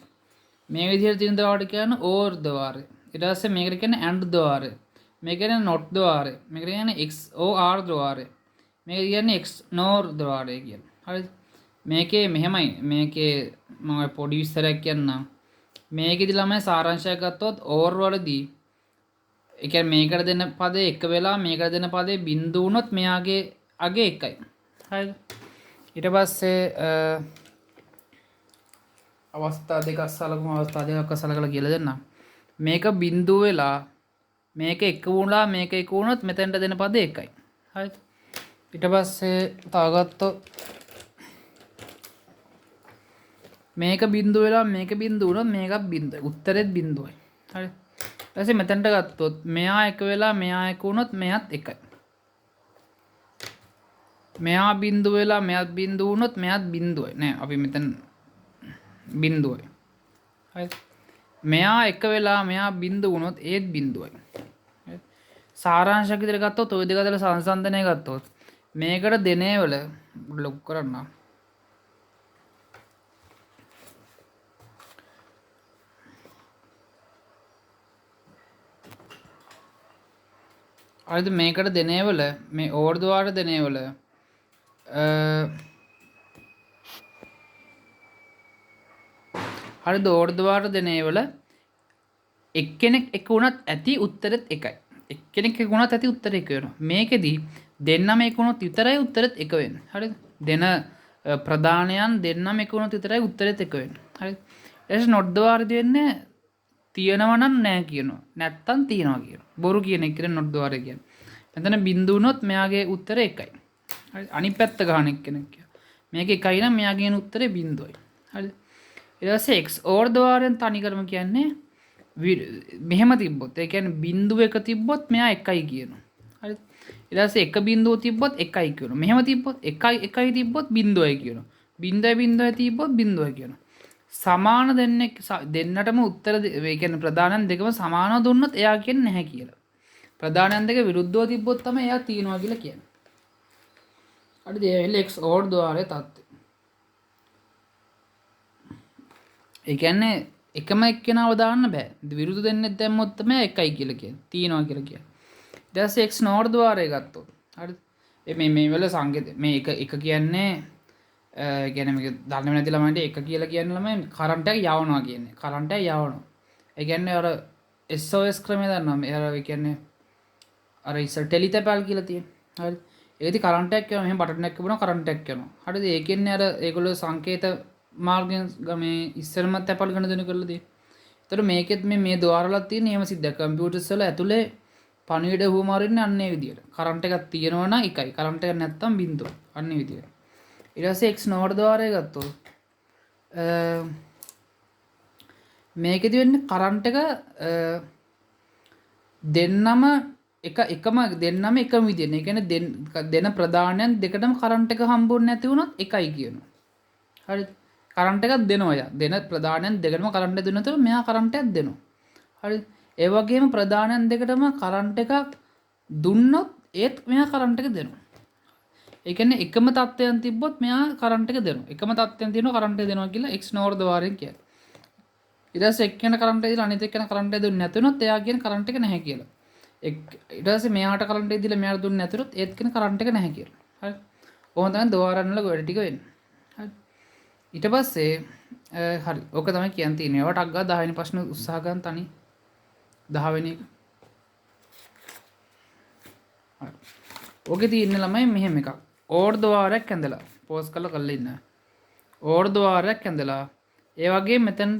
මේ විදිහට තියෙන ద్వාරට කියන්නේ OR ద్వාරය. ඊට පස්සේ මේකට කියන්නේ AND ద్వාරය. මේක කියන්නේ NOT ద్వාරය. මේකට කියන්නේ XOR ద్వාරය. මේක කියන්නේ XNOR ద్వාරය කියන්නේ. හරිද? මේකේ මෙහෙමයි. මේකේ මම පොඩි විස්තරයක් කියන්නම්. මේකෙදි ළමයි සාරාංශයක් ගත්තොත් ඕර් වලදී ඒ කියන්නේ මේකට දෙන පදේ එක වෙලා මේකට දෙන පදේ බිඳු වුණොත් මෙයාගේ අගේ එකයි. හරිද? ඊට පස්සේ අවස්ථා දෙකක් සලකමු අවස්ථා දෙකක් සලකලා කියලා දෙන්නම්. මේක බිඳු වෙලා මේක එක වුණා මේක එක වුණොත් මෙතෙන්ට දෙන පදේ එකයි. හරිද? ඊට පස්සේ තව ගත්තොත් මේක බිඳු වෙලා මේක බිඳු වුණොත් මේකත් බිඳුවයි. උත්තරෙත් බිඳුවයි. හරි. ඊට පස්සේ මෙතනට ගත්තොත් මෙයා එක වෙලා මෙයා එක වුණොත් මෙයත් එකයි. මෙයා බිඳු වෙලා මෙයත් බිඳු වුණොත් මෙයත් බිඳුවයි. නෑ අපි මෙතන බිඳුවයි. හරි. මෙයා එක වෙලා මෙයා බිඳු වුණොත් ඒත් බිඳුවයි. හරි. සාරාංශයක් විදිහට ගත්තොත් ওই දෙක අතර සංසන්දනය ගත්තොත් මේකට දෙනේ වල ලොක් කරන්න හරිද මේකට දෙනේවල මේ ඕර් ద్వාර දෙනේවල හරිද ඕර් ద్వාර දෙනේවල එක්කෙනෙක් එක වුණත් ඇති උත්තරෙත් එකයි. එක්කෙනෙක් එක වුණත් ඇති උත්තරේ එක වෙනවා. මේකෙදි දෙන්නම එක වුණොත් විතරයි උත්තරෙත් එක වෙන්නේ. හරිද? දෙන ප්‍රධානයන් දෙන්නම එක වුණොත් විතරයි උත්තරෙත් එක වෙන්නේ. හරිද? ඊට නොට් ద్వාරදී වෙන්නේ තියෙනවා නම් නැහැ කියනවා. නැත්තම් තියනවා කියනවා. බොරු කියන එක කියන්නේ නොට් ద్వාරය කියන්නේ. මෙතන බිඳු වුණොත් මෙයාගේ උත්තරේ එකයි. හරි. අනිත් පැත්ත ගන්න එක්කෙනෙක් කියනවා. මේක එකයි නම් මෙයාගේ උත්තරේ බිඳුවයි. හරිද? ඊට පස්සේ XOR ద్వාරයෙන් තනි කරම කියන්නේ මෙහෙම තිබ්බොත් ඒ කියන්නේ බිඳුව එක තිබ්බොත් මෙයා එකයි කියනවා. හරිද? ඊට පස්සේ එක බිඳුව තිබ්බොත් එකයි කියනවා. මෙහෙම තිබ්බොත් එකයි තිබ්බොත් බිඳුවයි කියනවා. බිඳුවයි තිබ්බොත් බිඳුවයි කියනවා. සමාන දෙන්නටම උත්තර ඒ කියන්නේ ප්‍රධානයන් දෙකම සමානව දුන්නොත් එයා කියන්නේ නැහැ කියලා. ප්‍රධානයන් දෙක විරුද්ධව තිබ්බොත් තමයි එයා තියනවා කියලා කියන්නේ. හරිද? ඒ XOR ద్వාරයේ தත්ත්වය. ඒ කියන්නේ එකම එක්කෙනාව දාන්න බෑ. විරුද්ධ දෙන්නෙක් දැම්මොත් තමයි එකයි කියලා කියන්නේ. තියනවා කියලා කියන්නේ. ඊට පස්සේ XNOR ద్వාරය ගත්තොත්. හරිද? මේ වල සංකේත මේ එක කියන්නේ ගැන මේක දන්නේ නැති ළමයින්ට එක කියලා කියන ළමයි කරන්ට් එක යවනවා කියන්නේ. කරන්ට් එක යවනවා. ඒ කියන්නේ අර SOS ක්‍රමය දන්නවා. ඒ කියන්නේ අර ඉස්සර ටෙලිතැපල් කියලා තියෙන. හරිද? ඒකදී කරන්ට් එකක් යනවා. මෙහෙම බටන් එකක් තිබුණා කරන්ට් එකක් යනවා. හරිද? ඒ කියන්නේ අර ඒගොල්ලෝ සංකේත මාර්ගයෙන් මේ ඉස්සරම තැපල් ගණදෙනු කරලා තියෙන්නේ. ඒතර මේකෙත් මේ ద్వාරවල තියෙන එහෙම සිද්ධ කම්පියුටර්ස් වල ඇතුලේ පණිවිඩ හුවමාරින්නේ අන්නේ විදියට. කරන්ට් එකක් තියෙනවා නම් එකයි. කරන්ට් එකක් නැත්තම් බිඳුව. අන්නේ විදියට. ඊට පස්සේ XNOR ద్వාරය ගත්තොත් මේකෙදි වෙන්නේ කරන්ට් එක දෙන්නම එකම දෙන්නම එකම විදිහට. ඒ කියන්නේ දෙන ප්‍රධානයන් දෙකටම කරන්ට් එක හම්බුනේ නැති වුණොත් එකයි කියනවා. හරිද? කරන්ට් එකක් දෙනවා යා. දෙන ප්‍රධානයන් දෙකටම කරන්ට් එක දුන්නොත් මෙයා කරන්ට් එකක් දෙනවා. හරිද? ඒ වගේම ප්‍රධානයන් දෙකටම කරන්ට් එකක් දුන්නොත් ඒත් මෙයා කරන්ට් එක දෙනවා. ඒ කියන්නේ එකම තත්ත්වයන් තිබ්බොත් මෙයා කරන්ට් එක දෙනවා. එකම තත්ත්වයන් තියෙනවා කරන්ට් එක දෙනවා කියලා x නෝර ද්වාරයෙන් කියන්නේ. ඊට පස්සේ එක්කෙනා කරන්ට් එක දීලා අනිත් එක්කෙනා කරන්ට් එක දුන්නේ නැතුනොත් එයා කියන කරන්ට් එක නැහැ කියලා. ඊට පස්සේ මෙයාට කරන්ට් එක දීලා මෙයාට දුන්නේ නැතුනොත් ඒත් කියන කරන්ට් එක නැහැ කියලා. හරි. කොහොමද තමයි ද්වාරයන් වල වැඩ ටික වෙන්නේ. හරි. ඊට පස්සේ හරි. ඕක තමයි කියන්න තියෙන්නේ. ඒවට අග්ගා 10 වෙනි ප්‍රශ්න උත්සාහ ගන්න තනි 10 වෙනි එක. හරි. ඕකේ තියෙන ළමයි මෙහෙම එකක්. ඕර් ද්වාරයක් ඇඳලා පෝස් කරලා ඉන්න. ඕර් ද්වාරයක් ඇඳලා ඒ වගේ මෙතන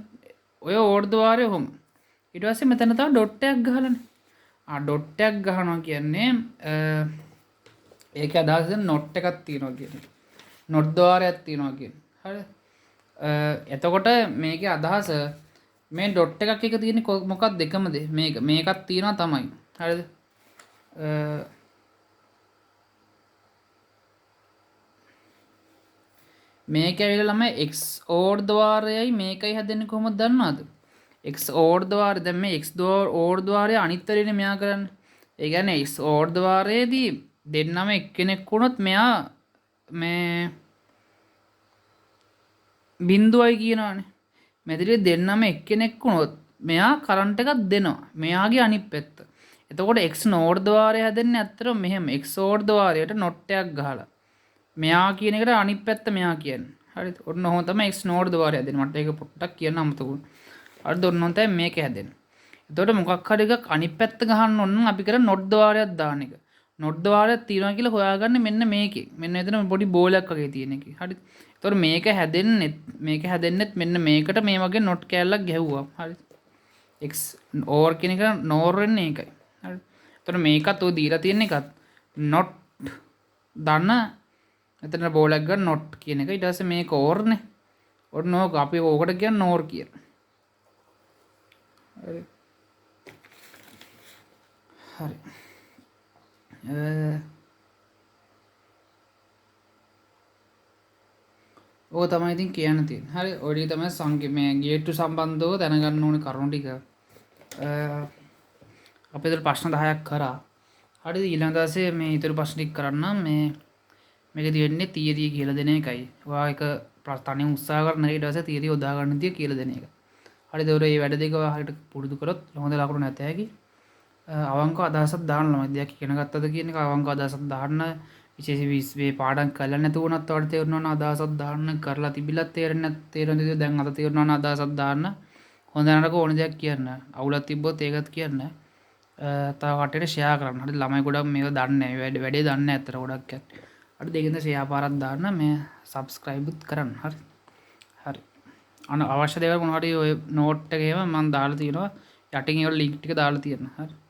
ඔය ඕර් ද්වාරය ඔහොම. ඊට පස්සේ මෙතන තව ඩොට් එකක් ගහලානේ. ඩොට් එකක් ගහනවා කියන්නේ ඒකේ අදහස නොට් එකක් තියෙනවා කියන්නේ. නොට් ද්වාරයක් තියෙනවා කියන්නේ. හරිද? එතකොට මේකේ අදහස මේ ඩොට් එකක් එක තියෙන්නේ මොකක්ද දෙකමද? මේකක් තියෙනවා තමයි. හරිද? මේක ඇවිල්ලා ළමයි x ඕර් ද්වාරයයි මේකයි හැදෙන්නේ කොහොමද දන්නවද? x ඕර් ද්වාරය දැන් මේ x ඕර් ද්වාරය අනිත් පැත්තේ මෙයා කරන්නේ. ඒ කියන්නේ x ඕර් ද්වාරයේදී දෙන්නම එක්කෙනෙක් වුණොත් මෙයා මේ බිඳුවයි කියනවානේ. මෙතනදී දෙන්නම එක්කෙනෙක් වුණොත් මෙයා කරන්ට් එකක් දෙනවා. මෙයාගේ අනිත් පැත්ත. එතකොට x නෝර් ද්වාරය හැදෙන්නේ ඇත්තටම මෙහෙම x ඕර් ද්වාරයට නොට් එකක් ගහලා. මෙයා කියන එකට අනිත් පැත්ත මෙයා කියන්නේ. හරිද? ඔන්න ඔහොම තමයි x නෝර් ද්වාරය හැදෙන්නේ. මට ඒක පොඩ්ඩක් කියන්න අමතක වුණා. හරිද? ඔන්න ඔහොම තමයි මේක හැදෙන්නේ. එතකොට මොකක් හරි එකක් අනිත් පැත්ත ගහන්න ඕන නම් අපි කරන්නේ නොට් ද්වාරයක් දාන එක. නොට් ද්වාරයක් තියනවා කියලා හොයාගන්න මෙන්න මේකේ. මෙන්න එතන පොඩි බෝලයක් වගේ තියෙන එකේ. හරිද? එතකොට මේක හැදෙන්නෙත් මෙන්න මේකට මේ වගේ නොට් කෑල්ලක් ගැහුවා. හරිද? x ඕවර් කියන එක නෝර් වෙන්නේ ඒකයි. හරිද? එතකොට මේකත් ඔය දීලා තියෙන එකත් නොට් දන්න එතන බෝලයක් ගන්න නොට් කියන එක. ඊට පස්සේ මේක ඕර්නේ. ඔන්න ඕක අපි ඕකට කියන්නේ නෝර් කියලා. හරි. හරි. ඕක තමයි ඉතින් කියන්න තියෙන්නේ. හරි. ඔය ටික තමයි මේ ගේට්ටු සම්බන්ධව දැනගන්න ඕනේ කරුණු ටික. අපි ඒතර ප්‍රශ්න 10ක් කරා. හරිද? ඊළඟ දවසේ මේ ඊතර ප්‍රශ්න ටික කරන්නම්. මේක තියෙන්නේ තියරිය කියලා දෙන එකයි. ඔයා එක තනියම උත්සාහ කරන ඊට පස්සේ තියරිය යොදා ගන්න තිය කියලා දෙන එක. හරිද? ඔය වැඩ දෙක හරියට පුරුදු කරොත් හොඳ ලකුණු නැත හැකි. අවංක අදහසක් දාන්න ළමයි දෙයක් ඉගෙන ගත්තද කියන එක අවංක අදහසක් දාන්න විශේෂ මේ පාඩම් කරලා නැතු වුණත් ඔයාලට තේරෙනවා නම් අදහසක් දාන්න කරලා තිබිලත් තේරෙන්නේ දැන් අද තේරෙනවා නම් අදහසක් දාන්න හොඳ නරක ඕන දෙයක් කියන්න අවුලක් තිබ්බොත් ඒකත් කියන්න තව කටට ෂෙයා කරන්න හරි ළමයි ගොඩක් මේක දන්නේ නැහැ වැඩේ දන්නේ නැහැ අතර ගොඩක් හරි දෙකින්ද ෂෙයා පාරක් දාන්න මේ සබ්ස්ක්‍රයිබ්ත් කරන්න හරි අවශ්‍ය දේවල් මොනවා හරි ඔය නෝට් එකේම මම දාලා තියෙනවා යටින් ඒ ලින්ක් ටික දාලා තියෙනවා හරි